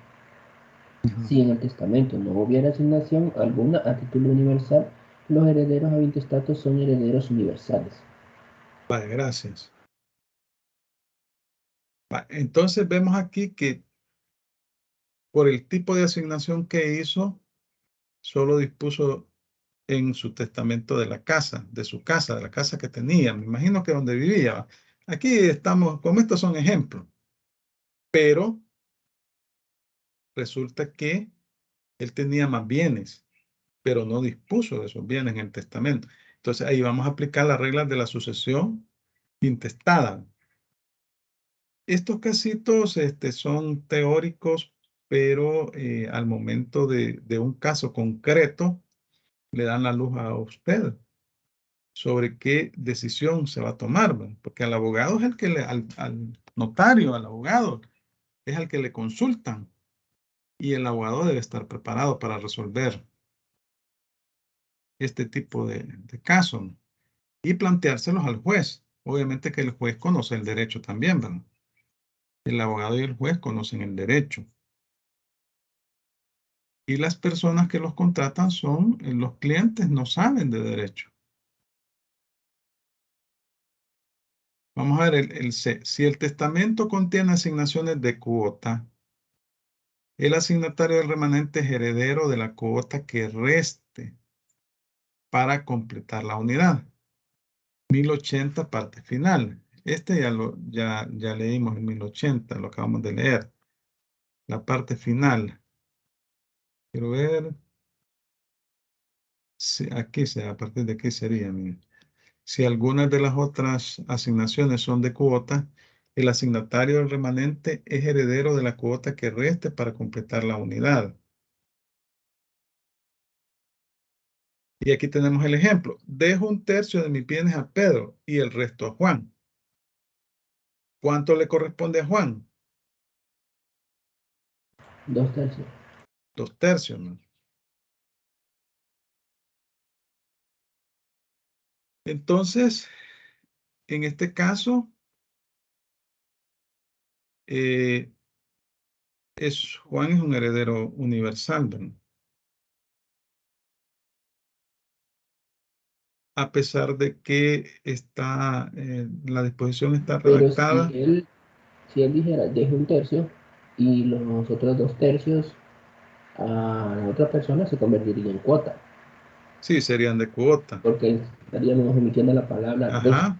Si en el testamento no hubiera asignación alguna a título universal, los herederos ab intestato son herederos universales. Vale, gracias. Entonces vemos aquí que por el tipo de asignación que hizo, solo dispuso en su testamento de la casa, de su casa, de la casa que tenía. Me imagino que donde vivía. Aquí estamos, como estos son ejemplos. Pero resulta que él tenía más bienes, pero no dispuso de esos bienes en el testamento. Entonces ahí vamos a aplicar las reglas de la sucesión intestada. Estos casitos son teóricos, pero al momento de un caso concreto, le dan la luz a usted sobre qué decisión se va a tomar, ¿verdad? Porque al abogado es el que al notario, al abogado, es al que le consultan y el abogado debe estar preparado para resolver este tipo de casos, ¿no? Y planteárselos al juez. Obviamente que el juez conoce el derecho también, ¿verdad? El abogado y el juez conocen el derecho. Y las personas que los contratan son los clientes, no saben de derecho. Vamos a ver el C. Si el testamento contiene asignaciones de cuota, el asignatario del remanente es heredero de la cuota que reste para completar la unidad. 1080 parte final. Este ya leímos en 1080, lo acabamos de leer. La parte final. Quiero ver. Si, a partir de aquí sería, miren. Si algunas de las otras asignaciones son de cuota, el asignatario del remanente es heredero de la cuota que reste para completar la unidad. Y aquí tenemos el ejemplo. Dejo un tercio de mis bienes a Pedro y el resto a Juan. ¿Cuánto le corresponde a Juan? 2 tercios. 2/3, ¿no? Entonces, en este caso, Juan es un heredero universal, ¿verdad? A pesar de que está, la disposición está Pero redactada. si él dijera, deje 1/3 y los otros 2/3 a la otra persona, se convertiría en cuota, Sí, serían de cuota. porque estaríamos omitiendo la palabra de. Ajá.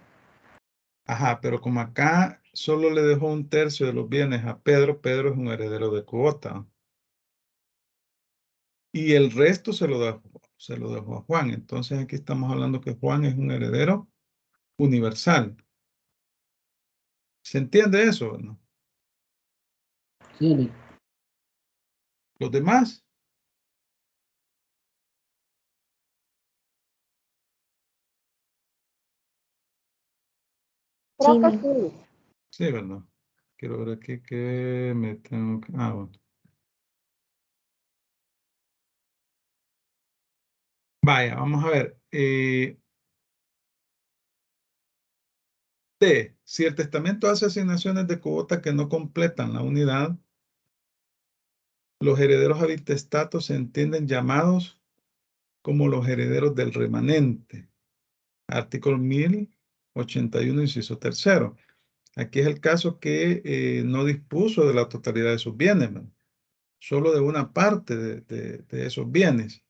Ajá, pero como acá solo le dejó 1/3 de los bienes a Pedro, Pedro es un heredero de cuota. Y el resto se lo dejó a Juan. Entonces aquí estamos hablando que Juan es un heredero universal. ¿Se entiende eso, no? Sí, Los demás. Creo que Sí. sí. Sí, ¿verdad? Quiero ver aquí que me tengo que... Ah, bueno. Vaya, vamos a ver. D. Si el testamento hace asignaciones de cuota que no completan la unidad, los herederos habitestatos se entienden llamados como los herederos del remanente. Artículo 1081, inciso 3. Aquí es el caso que no dispuso de la totalidad de sus bienes, ¿no? Solo de una parte de esos bienes.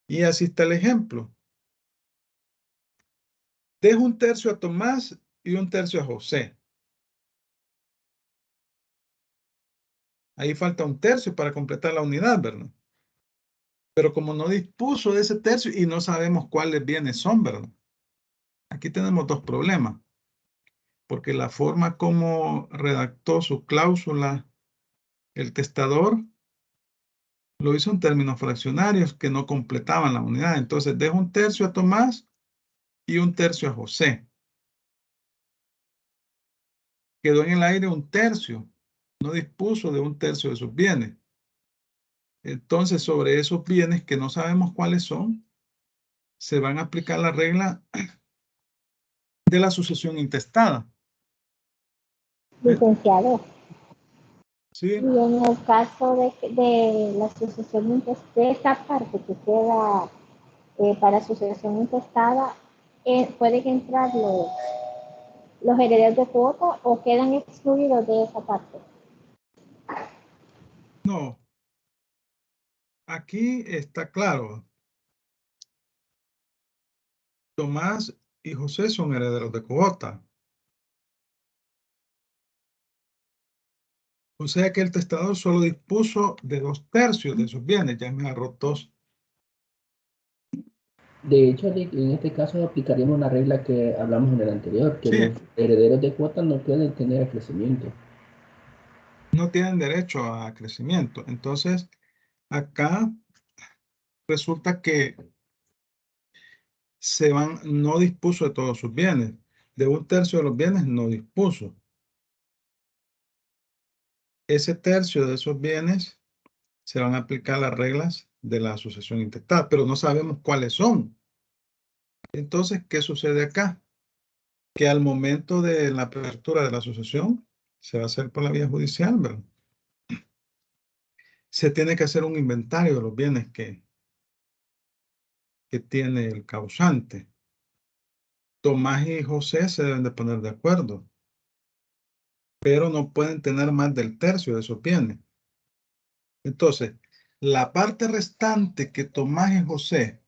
Y así está el ejemplo. Deja 1/3 a Tomás y 1/3 a José. Ahí falta 1/3 para completar la unidad, ¿verdad? Pero como no dispuso de ese tercio y no sabemos cuáles bienes son, ¿verdad? Aquí tenemos dos problemas. Porque la forma como redactó su cláusula el testador lo hizo en términos fraccionarios que no completaban la unidad. Entonces deja 1/3 a Tomás y 1/3 a José. Quedó en el aire 1/3. No dispuso de 1/3 de sus bienes. Entonces, sobre esos bienes que no sabemos cuáles son, se van a aplicar la regla de la sucesión intestada. Licenciado. Sí. Y en el caso de la sucesión intestada, de esa parte que queda para sucesión intestada, ¿pueden entrar los herederos de cuota o quedan excluidos de esa parte? No. Aquí está claro. Tomás y José son herederos de cuota. O sea que el testador solo dispuso de 2/3 de sus bienes. Ya me agarró tos. de hecho, en este caso aplicaríamos la regla que hablamos en el anterior, que Sí. los herederos de cuota no pueden tener crecimiento. No tienen derecho a crecimiento. Entonces, acá resulta que no dispuso de todos sus bienes. De 1/3 de los bienes no dispuso. Ese tercio de esos bienes se van a aplicar las reglas de la sucesión intestada, pero no sabemos cuáles son. Entonces, ¿qué sucede acá? Que al momento de la apertura de la sucesión, se va a hacer por la vía judicial, ¿verdad? Se tiene que hacer un inventario de los bienes que tiene el causante. Tomás y José se deben de poner de acuerdo, pero no pueden tener más del tercio de esos bienes. Entonces, la parte restante que Tomás y José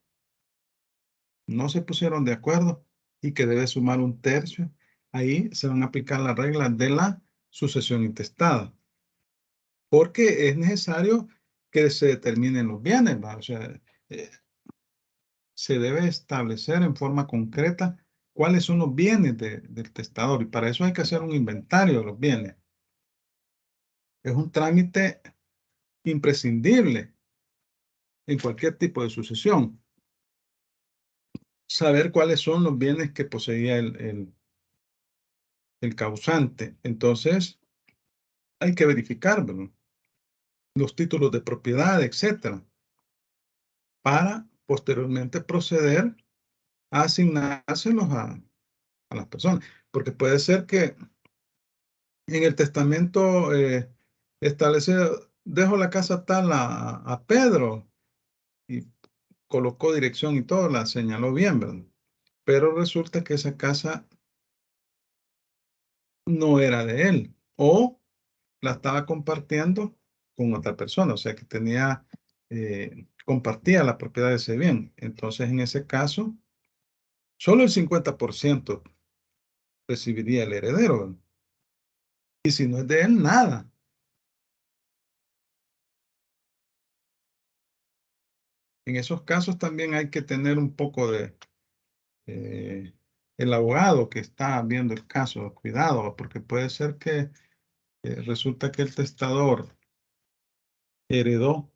no se pusieron de acuerdo y que debe sumar 1/3, ahí se van a aplicar las reglas de la sucesión intestada. Porque es necesario que se determinen los bienes, ¿va? O sea, se debe establecer en forma concreta cuáles son los bienes del testador y para eso hay que hacer un inventario de los bienes. Es un trámite imprescindible en cualquier tipo de sucesión. Saber cuáles son los bienes que poseía el causante. Entonces, hay que verificarlo. los títulos de propiedad, etcétera, para posteriormente proceder a asignárselos a las personas. Porque puede ser que en el testamento establecido, dejo la casa tal a Pedro, y colocó dirección y todo, la señaló bien, ¿verdad? Pero resulta que esa casa no era de él, o la estaba compartiendo con otra persona, o sea que tenía, compartía la propiedad de ese bien. Entonces, en ese caso, solo el 50% recibiría el heredero, ¿verdad? Y si no es de él, nada. En esos casos también hay que tener un poco de el abogado que está viendo el caso, cuidado, porque puede ser que resulta que el testador heredó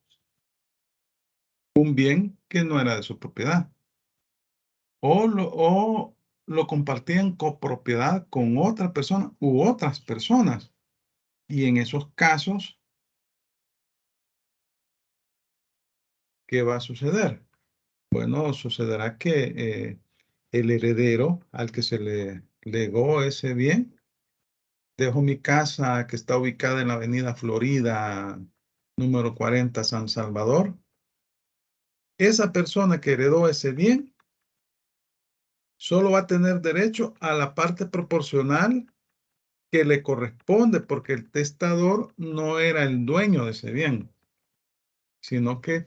un bien que no era de su propiedad, o lo compartía en copropiedad con otra persona u otras personas. Y en esos casos, ¿qué va a suceder? Bueno, sucederá que el heredero al que se le legó ese bien, dejo mi casa que está ubicada en la avenida Florida, número 40, San Salvador. Esa persona que heredó ese bien solo va a tener derecho a la parte proporcional que le corresponde, porque el testador no era el dueño de ese bien, sino que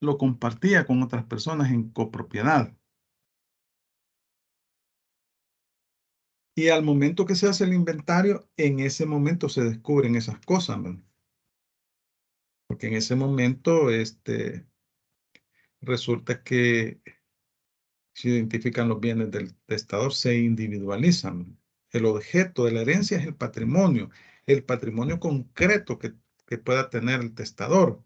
lo compartía con otras personas en copropiedad. Y al momento que se hace el inventario, en ese momento se descubren esas cosas, ¿no? Porque en ese momento resulta que se identifican los bienes del testador, se individualizan. El objeto de la herencia es el patrimonio concreto que pueda tener el testador.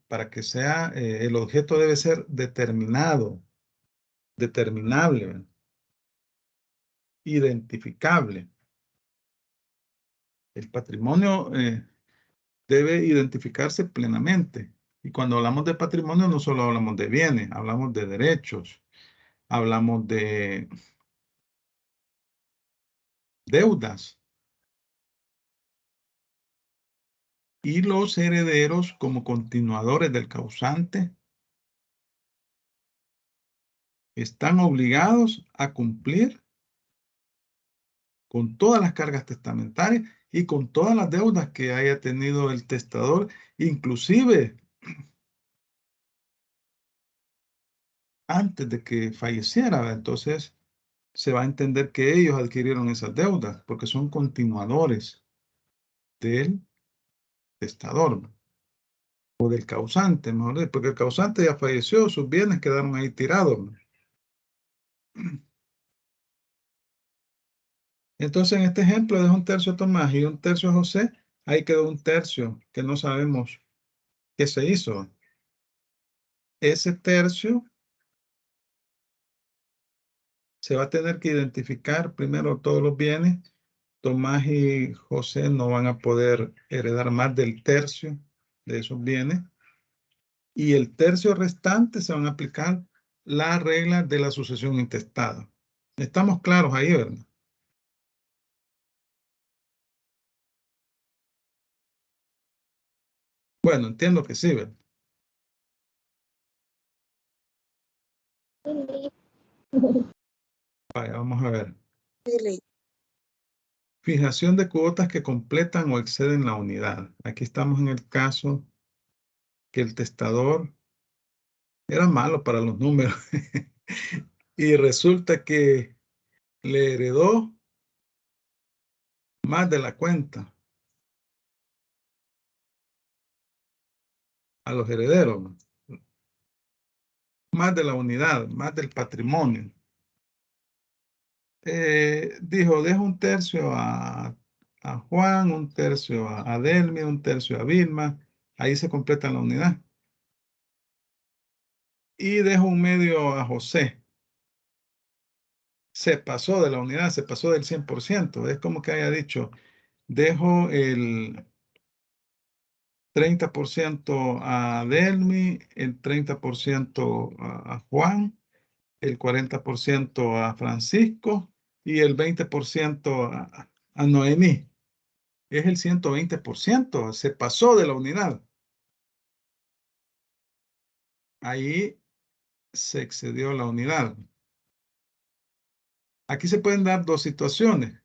Para que sea, el objeto debe ser determinado, determinable, ¿verdad? Identificable. El patrimonio debe identificarse plenamente. Y cuando hablamos de patrimonio, no solo hablamos de bienes, hablamos de derechos, hablamos de deudas. Y los herederos, como continuadores del causante, están obligados a cumplir con todas las cargas testamentarias y con todas las deudas que haya tenido el testador, inclusive antes de que falleciera, ¿verdad? Entonces se va a entender que ellos adquirieron esas deudas porque son continuadores del testador, ¿verdad? O del causante, mejor dicho, porque el causante ya falleció, sus bienes quedaron ahí tirados, ¿verdad? Entonces, en este ejemplo, dejo un tercio a Tomás y un tercio a José. Ahí quedó un tercio que no sabemos qué se hizo. Ese tercio se va a tener que identificar primero todos los bienes. Tomás y José no van a poder heredar más del tercio de esos bienes. Y el tercio restante se van a aplicar las reglas de la sucesión intestada. Estamos claros ahí, ¿verdad? Bueno, entiendo que sí, ¿verdad? Vaya, vamos a ver. Fijación de cuotas que completan o exceden la unidad. Aquí estamos en el caso que el testador era malo para los números y resulta que le heredó más de la cuenta a los herederos, ¿no? Más de la unidad, más del patrimonio. Dijo, dejo un tercio a Juan, un tercio a Delmi, un tercio a Vilma. Ahí se completa la unidad. Y dejo un medio a José. Se pasó de la unidad, se pasó del 100%. Es como que haya dicho, dejo el 30% a Delmi, el 30% a Juan, el 40% a Francisco y el 20% a Noemí. Es el 120%, se pasó de la unidad. Ahí se excedió la unidad. Aquí se pueden dar dos situaciones.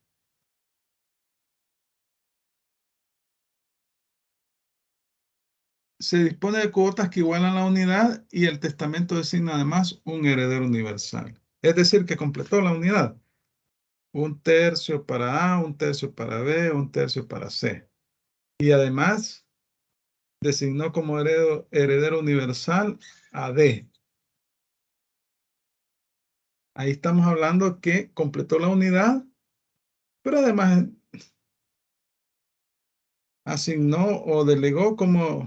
Se dispone de cuotas que igualan la unidad y el testamento designa además un heredero universal. Es decir, que completó la unidad. 1/3 para A, 1/3 para B, 1/3 para C. Y además designó como heredero universal a D. Ahí estamos hablando que completó la unidad, pero además asignó o delegó como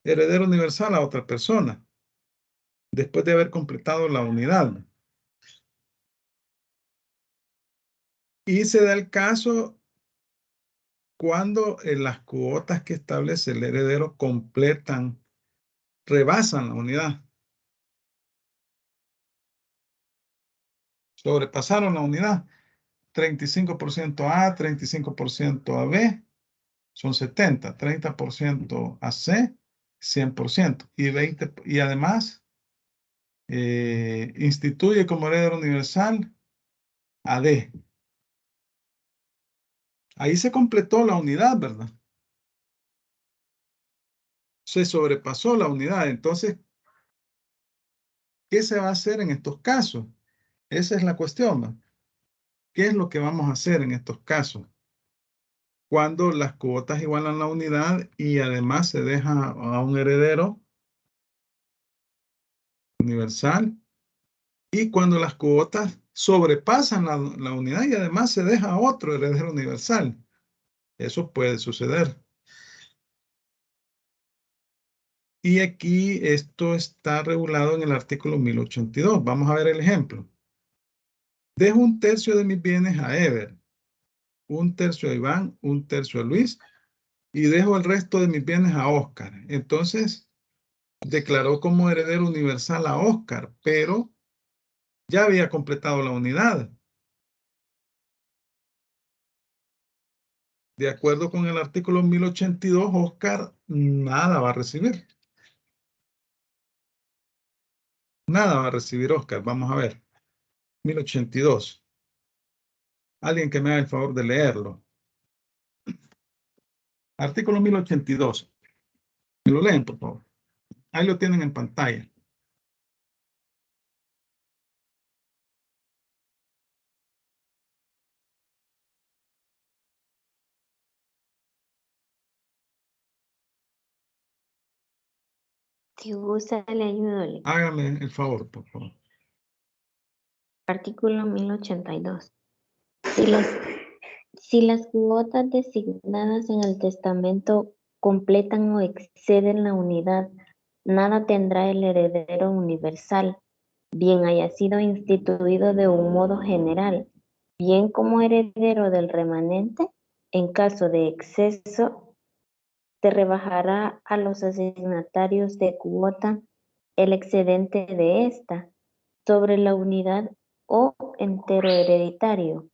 heredero universal a otra persona, después de haber completado la unidad. Y se da el caso cuando las cuotas que establece el heredero rebasan la unidad. Sobrepasaron la unidad. 35% A, 35% a B, son 70, 30% a C, 100%. Y además instituye como heredero universal a D. Ahí se completó la unidad, ¿verdad? Se sobrepasó la unidad. Entonces, ¿qué se va a hacer en estos casos? Esa es la cuestión, ¿no? ¿Qué es lo que vamos a hacer en estos casos? Cuando las cuotas igualan la unidad y además se deja a un heredero universal, y cuando las cuotas sobrepasan la unidad y además se deja a otro heredero universal. Eso puede suceder. Y aquí esto está regulado en el artículo 1082. Vamos a ver el ejemplo. Dejo 1/3 de mis bienes a Ever, 1/3 a Iván, 1/3 a Luis y dejo el resto de mis bienes a Oscar. Entonces, declaró como heredero universal a Oscar, pero ya había completado la unidad. De acuerdo con el artículo 1082, Oscar nada va a recibir. Nada va a recibir Oscar. Vamos a ver. 1082. Alguien que me haga el favor de leerlo. Artículo 1082. ¿Me lo leen, por favor? Ahí lo tienen en pantalla. Si gusta, le ayudo. Hágame el favor, por favor. Artículo 1082. Si las cuotas designadas en el testamento completan o exceden la unidad, nada tendrá el heredero universal, bien haya sido instituido de un modo general, bien como heredero del remanente. En caso de exceso, se rebajará a los asignatarios de cuota el excedente de esta sobre la unidad o entero hereditario,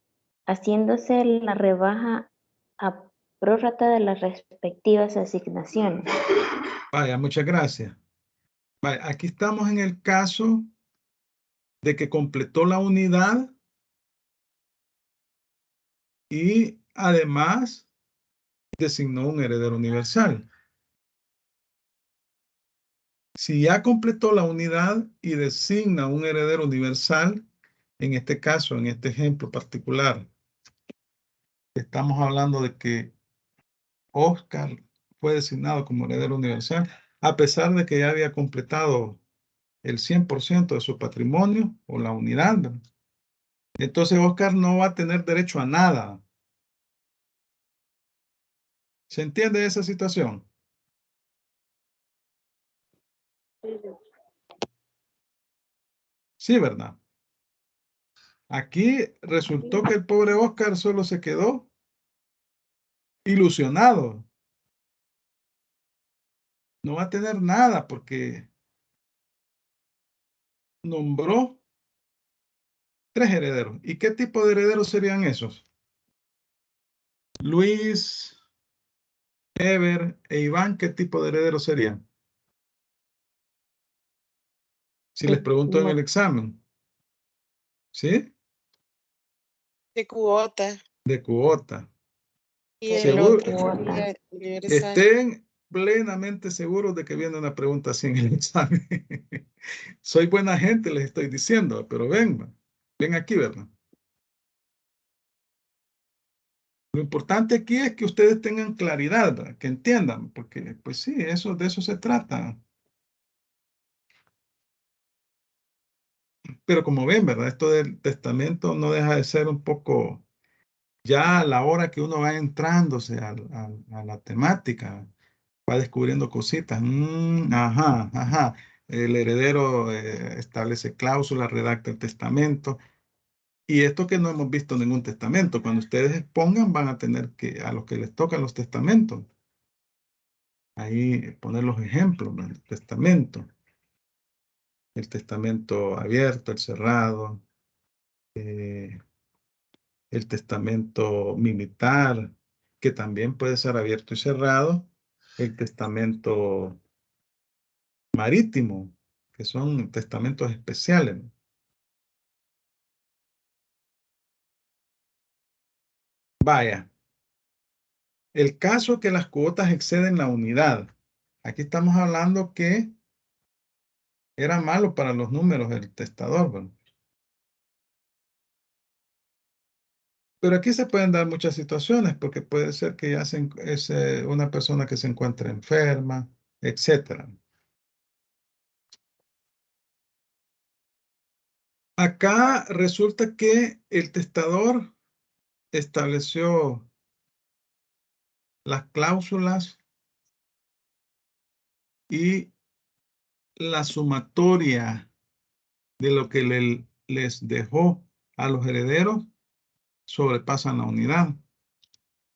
haciéndose la rebaja a prórrata de las respectivas asignaciones. Vaya, muchas gracias. Vaya, aquí estamos en el caso de que completó la unidad y además designó un heredero universal. Si ya completó la unidad y designa un heredero universal, en este caso, en este ejemplo particular, estamos hablando de que Oscar fue designado como heredero universal, a pesar de que ya había completado el 100% de su patrimonio o la unidad. Entonces Oscar no va a tener derecho a nada. ¿Se entiende esa situación? Sí, ¿verdad? Aquí resultó que el pobre Oscar solo se quedó ilusionado. No va a tener nada porque nombró 3 herederos. ¿Y qué tipo de herederos serían esos? Luis, Ever e Iván, ¿qué tipo de herederos serían? Si les pregunto en el examen. ¿Sí? De cuota. De cuota. Y el Seguro, otro sería universal. estén plenamente seguros de que viene una pregunta así en el examen. Soy buena gente, les estoy diciendo, pero ven aquí, ¿verdad? Lo importante aquí es que ustedes tengan claridad, ¿verdad? Que entiendan, porque pues sí, de eso se trata. Pero como ven, ¿verdad? Esto del testamento no deja de ser un poco, ya a la hora que uno va entrándose a la temática, va descubriendo cositas. Ajá. El heredero establece cláusulas, redacta el testamento. Y esto que no hemos visto en ningún testamento, cuando ustedes expongan van a tener que, a los que les tocan los testamentos, ahí poner los ejemplos del testamento. El testamento abierto, el cerrado, el testamento militar, que también puede ser abierto y cerrado, el testamento marítimo, que son testamentos especiales. Vaya, el caso que las cuotas exceden la unidad. Aquí estamos hablando que era malo para los números del testador, ¿verdad? Pero aquí se pueden dar muchas situaciones, porque puede ser que ya es una persona que se encuentra enferma, etc. Acá resulta que el testador estableció las cláusulas y la sumatoria de lo que les dejó a los herederos sobrepasan la unidad.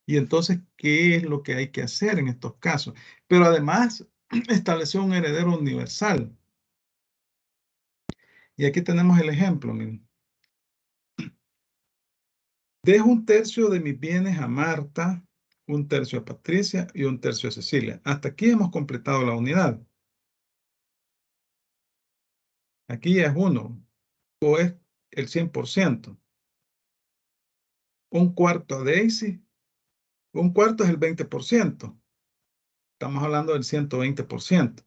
Y entonces, ¿qué es lo que hay que hacer en estos casos? Pero además, estableció un heredero universal. Y aquí tenemos el ejemplo, miren. Dejo 1/3 de mis bienes a Marta, 1/3 a Patricia y 1/3 a Cecilia. Hasta aquí hemos completado la unidad. Aquí ya es 1, o es el 100%. 1/4 a Daisy. 1/4 es el 20%. Estamos hablando del 120%.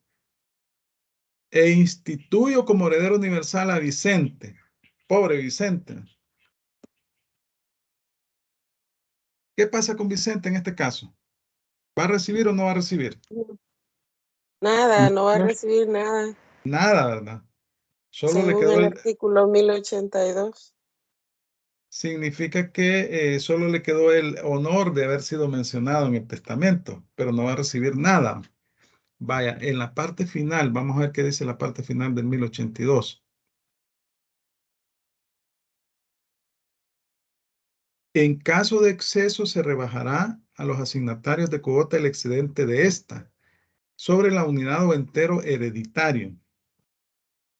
E instituyo como heredero universal a Vicente. Pobre Vicente. ¿Qué pasa con Vicente en este caso? ¿Va a recibir o no va a recibir? Nada, no va a recibir nada. Nada, ¿verdad? Solo le Según quedó el artículo 1082. Significa que solo le quedó el honor de haber sido mencionado en el testamento, pero no va a recibir nada. Vaya, en la parte final, vamos a ver qué dice la parte final del 1082. En caso de exceso, se rebajará a los asignatarios de cuota el excedente de esta sobre la unidad o entero hereditario,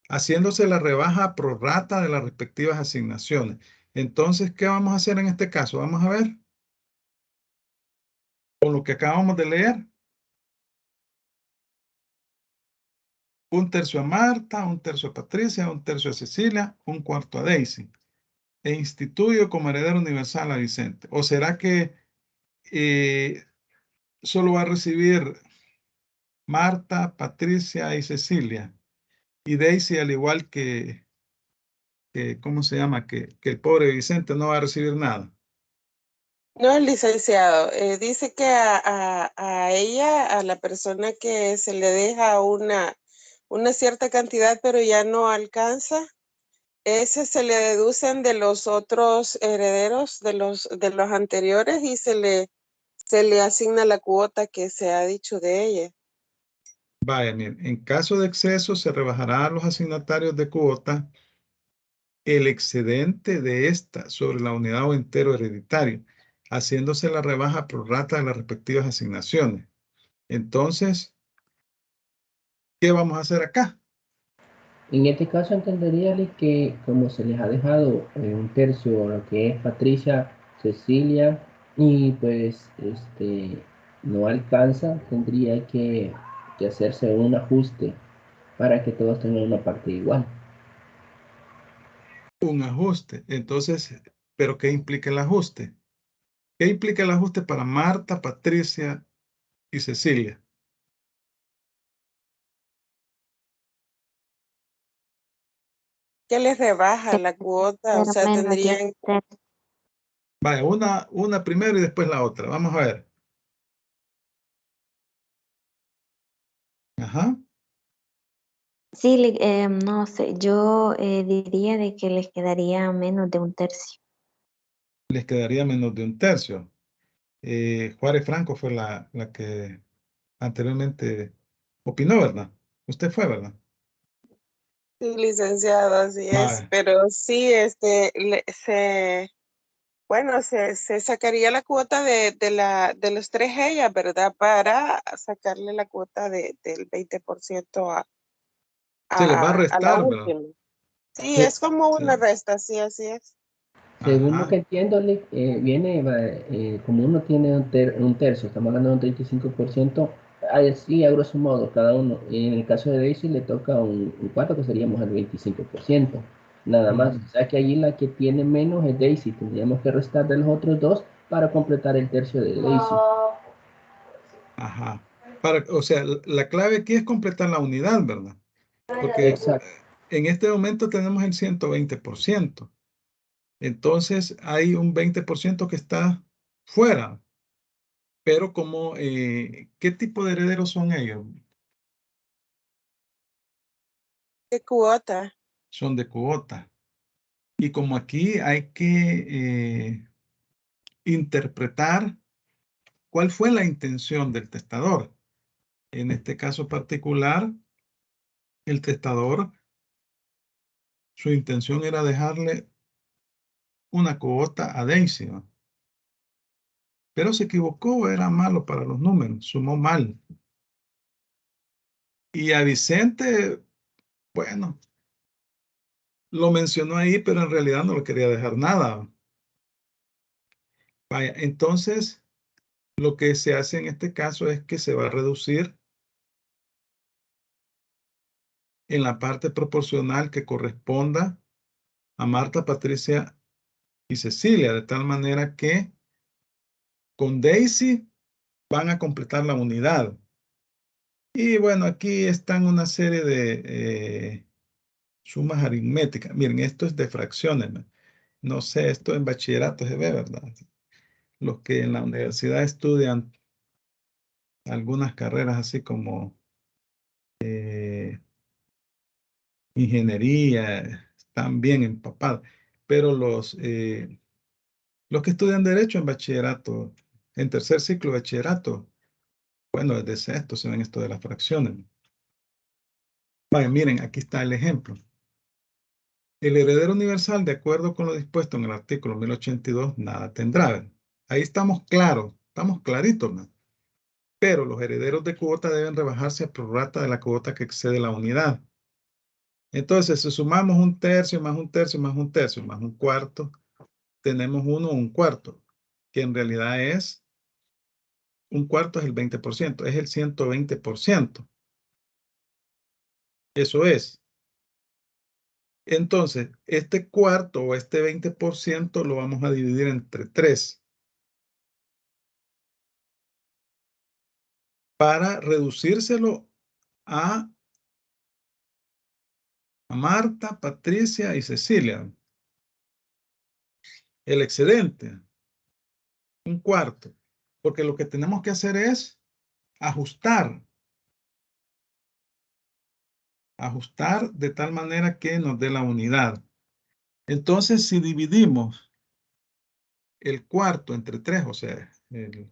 haciéndose la rebaja pro rata de las respectivas asignaciones. Entonces, ¿qué vamos a hacer en este caso? Vamos a ver. Con lo que acabamos de leer. 1/3 a Marta, 1/3 a Patricia, 1/3 a Cecilia, 1/4 a Daisy. E instituyo como heredero universal a Vicente. ¿O será que solo va a recibir Marta, Patricia y Cecilia? Y Daisy, al igual ¿cómo se llama? Que el pobre Vicente no va a recibir nada. No, licenciado. Dice que a ella, a la persona que se le deja una cierta cantidad, pero ya no alcanza, ese se le deducen de los otros herederos, de los anteriores, y se le asigna la cuota que se ha dicho de ella. Vaya, miren, en caso de exceso se rebajará a los asignatarios de cuota el excedente de esta sobre la unidad o entero hereditario, haciéndose la rebaja pro rata de las respectivas asignaciones. Entonces, ¿qué vamos a hacer acá? En este caso entendería que como se les ha dejado un tercio a lo que es Patricia, Cecilia, y pues no alcanza, tendría que hacerse un ajuste para que todos tengan una parte igual. Un ajuste. Entonces, ¿pero qué implica el ajuste? ¿Qué implica el ajuste para Marta, Patricia y Cecilia? Que les rebaja la cuota, o Pero sea, menos de tendrían, un tercio. Vaya, una primero y después la otra. Vamos a ver. Ajá. Sí, no sé, yo diría de que les quedaría menos de un tercio. Les quedaría menos de un tercio. Juárez Franco fue la que anteriormente opinó, ¿verdad? Usted fue, ¿verdad? sí, licenciado, así es, Vaya. pero sí, bueno, se sacaría la cuota de los tres ellas, ¿verdad? Para sacarle la cuota del 20% Se les va a a la restar, ¿verdad? última. Sí, Se- es como Sí. una resta, sí, así es. Según lo Ajá. que entiendo, viene, como uno tiene un tercio, estamos hablando de un 35%, así a grosso modo cada uno. En el caso de Daisy le toca un cuarto, que seríamos el 25%, nada más. Ujú. O sea que allí la que tiene menos es Daisy, tendríamos que restar de los otros dos para completar el tercio de Daisy. Ajá. O sea, la clave aquí es completar la unidad, ¿verdad? Porque Exacto. en este momento tenemos el 120%. Entonces hay un 20% que está fuera. Pero como, ¿qué tipo de herederos son ellos? ¿Qué cuota? Son de cuota. Y como aquí hay que interpretar cuál fue la intención del testador. En este caso particular, el testador, su intención era dejarle una cuota a Daisy, ¿no? Pero se equivocó, era malo para los números, sumó mal. Y a Vicente, bueno, lo mencionó ahí, pero en realidad no le quería dejar nada. Vaya, entonces, lo que se hace en este caso es que se va a reducir en la parte proporcional que corresponda a Marta, Patricia y Cecilia, de tal manera que con Daisy van a completar la unidad. Y bueno, aquí están una serie de sumas aritméticas. Miren, esto es de fracciones, ¿no? No sé, esto en bachillerato se ve, ¿verdad? Los que en la universidad estudian algunas carreras así como ingeniería, están bien empapados. Pero los que estudian derecho en bachillerato, en tercer ciclo de bachillerato, bueno, desde sexto se ven esto de las fracciones. Vaya, miren, aquí está el ejemplo. El heredero universal, de acuerdo con lo dispuesto en el artículo 1082, nada tendrá. ¿Verdad? Ahí estamos claros, estamos claritos, ¿no? Pero los herederos de cuota deben rebajarse a prorrata de la cuota que excede la unidad. Entonces, si sumamos un tercio, más un tercio, más un tercio, más un cuarto, tenemos un cuarto, que en realidad es, un cuarto es el 20%, es el 120%. Eso es. Entonces, este cuarto o este 20% lo vamos a dividir entre 3 para reducírselo a Marta, Patricia y Cecilia. El excedente, un cuarto. Porque lo que tenemos que hacer es ajustar. Ajustar de tal manera que nos dé la unidad. Entonces, si dividimos el cuarto entre 3, o sea, el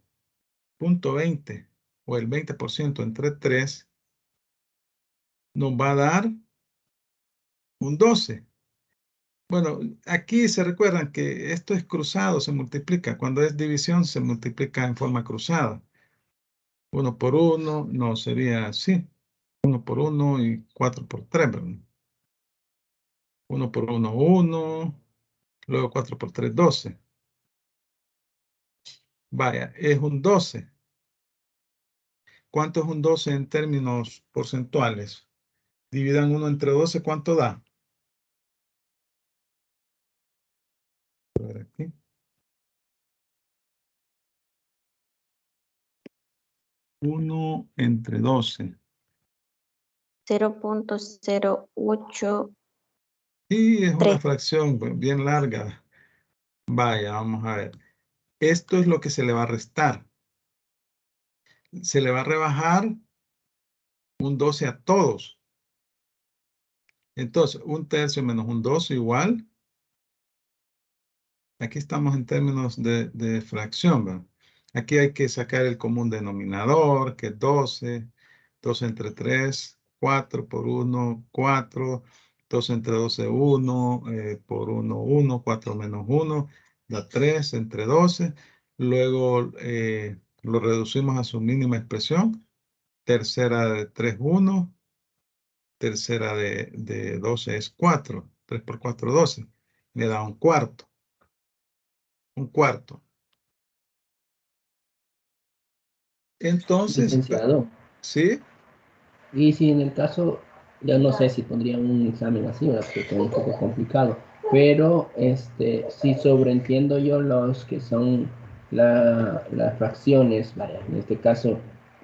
punto 20 o el 20% entre 3, nos va a dar un 12. Bueno, aquí se recuerdan que esto es cruzado, se multiplica. Cuando es división, se multiplica en forma cruzada. 1 por 1, no, sería así. 1 por 1 y 4 por 3, ¿verdad? 1 por 1, 1. Luego 4 por 3, 12. Vaya, es un 12. ¿Cuánto es un 12 en términos porcentuales? Dividan 1 entre 12, ¿cuánto da? A ver aquí. 1 entre 12. 0.083. Y es una fracción bien larga. Vaya, vamos a ver. Esto es lo que se le va a restar. Se le va a rebajar un 12 a todos. Entonces, un tercio menos un 12 igual. Aquí estamos en términos de fracción, ¿verdad? Aquí hay que sacar el común denominador, que es 12. 12 entre 3, 4 por 1, 4. 2 entre 12, 1. Por 1, 1. 4 menos 1, da 3 entre 12. Luego lo reducimos a su mínima expresión. Tercera de 3, 1. Tercera de 12 es 4. 3 por 4, 12. Me da un cuarto. Un cuarto. Entonces, Licenciado. ¿sí? Y si en el caso, ya no sé si pondría un examen así, ¿verdad? Porque es un poco complicado, pero si sobreentiendo yo los que son las fracciones, vaya, en este caso,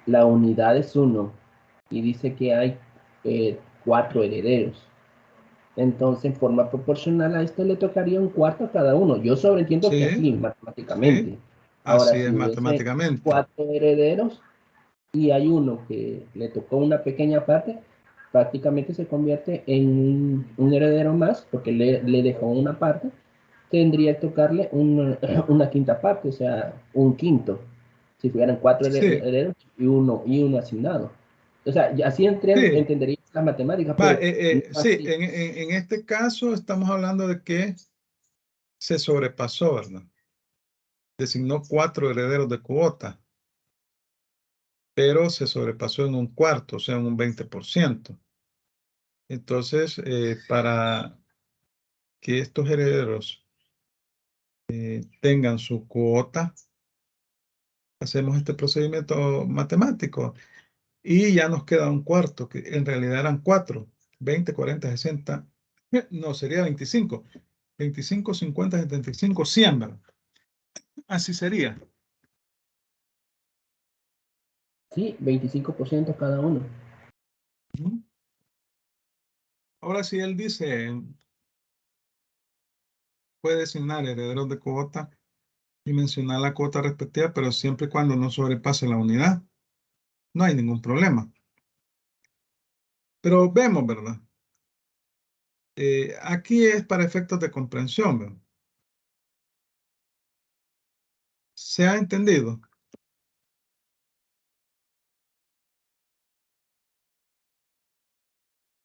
la unidad es 1 y dice que hay 4 herederos. Entonces, en forma proporcional a esto le tocaría un cuarto a cada uno. Yo sobreentiendo que Sí, así, sí. matemáticamente. Ahora, Así es si hubiese matemáticamente. 4 herederos, y hay uno que le tocó una pequeña parte, prácticamente se convierte en un heredero más, porque le dejó una parte, tendría que tocarle una quinta parte, o sea, un quinto, si fueran 4 Sí, herederos y uno asignado. O sea, así sí. entendería la matemática, Va, pero no sí, así. en este caso estamos hablando de que se sobrepasó, ¿verdad? Designó 4 herederos de cuota, pero se sobrepasó en un cuarto, o sea, en un 20%. Entonces, para que estos herederos tengan su cuota, hacemos este procedimiento matemático y ya nos queda un cuarto, que en realidad eran 4, 20, 40, 60, no, sería 25, 25, 50, 75, 100, ¿verdad? Así sería. Sí, 25% cada uno. Ujú. Ahora sí, él dice, puede designar herederos de cuota y mencionar la cuota respectiva, pero siempre y cuando no sobrepase la unidad, no hay ningún problema. Pero vemos, ¿verdad? Aquí es para efectos de comprensión, ¿verdad? ¿Se ha entendido?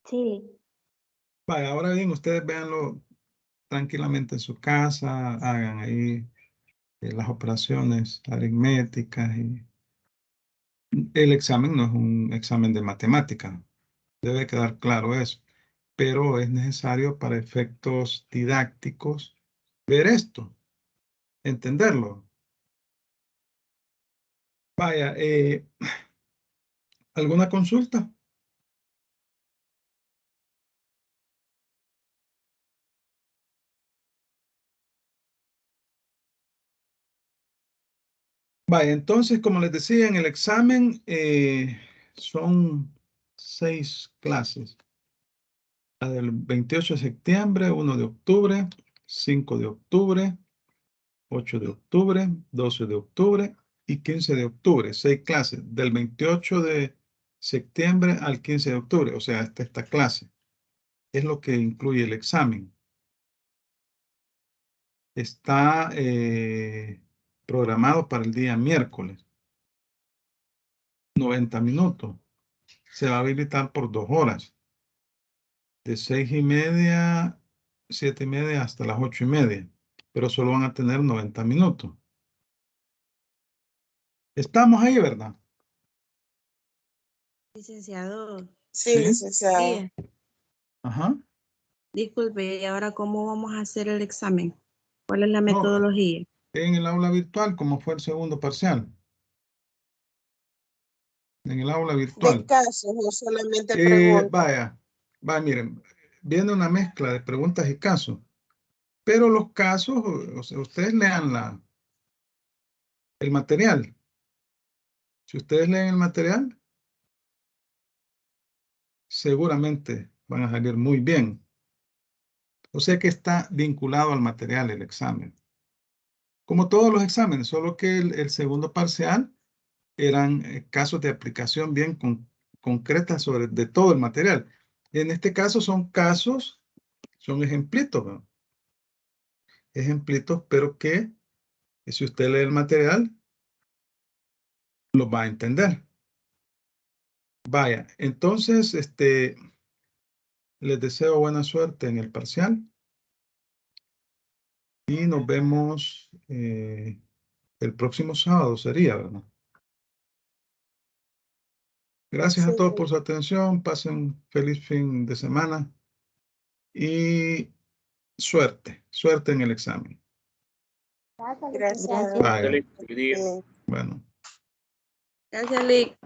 Sí, Vale, ahora bien, ustedes véanlo tranquilamente en su casa, hagan ahí las operaciones aritméticas. El examen no es un examen de matemática, debe quedar claro eso, pero es necesario para efectos didácticos ver esto, entenderlo. Vaya, ¿alguna consulta? Vaya, entonces, como les decía, en el examen son 6 clases. La del 28 de septiembre, 1 de octubre, 5 de octubre, 8 de octubre, 12 de octubre y 15 de octubre. 6 clases, del 28 de septiembre al 15 de octubre. O sea, esta clase es lo que incluye el examen. Está programado para el día miércoles. 90 minutos. Se va a habilitar por 2 horas. De 6:30 7:30 hasta las 8:30, pero solo van a tener 90 minutos. Estamos ahí, ¿verdad? Licenciado, Sí, Sí. licenciado. sí, Ajá. disculpe, ¿y ahora cómo vamos a hacer el examen? ¿Cuál es la No, metodología? en el aula virtual, como fue el segundo parcial. En el aula De virtual. casos, no solamente preguntas. Vaya, miren, viene una mezcla de preguntas y casos. Pero los casos, o sea, ustedes lean el material. Si ustedes leen el material, seguramente van a salir muy bien. O sea que está vinculado al material el examen. Como todos los exámenes, solo que el segundo parcial eran casos de aplicación bien concretas de todo el material. En este caso son casos, son ejemplitos, ¿no? Ejemplitos, pero que si usted lee el material, los va a entender. Vaya, entonces, les deseo buena suerte en el parcial. Y nos vemos el próximo sábado, sería, ¿verdad? Gracias Sí, a todos por su atención. Pasen feliz fin de semana. Y suerte en el examen. gracias. Gracias. Vaya, Feliz día. Sí. bueno. Gracias, Lick.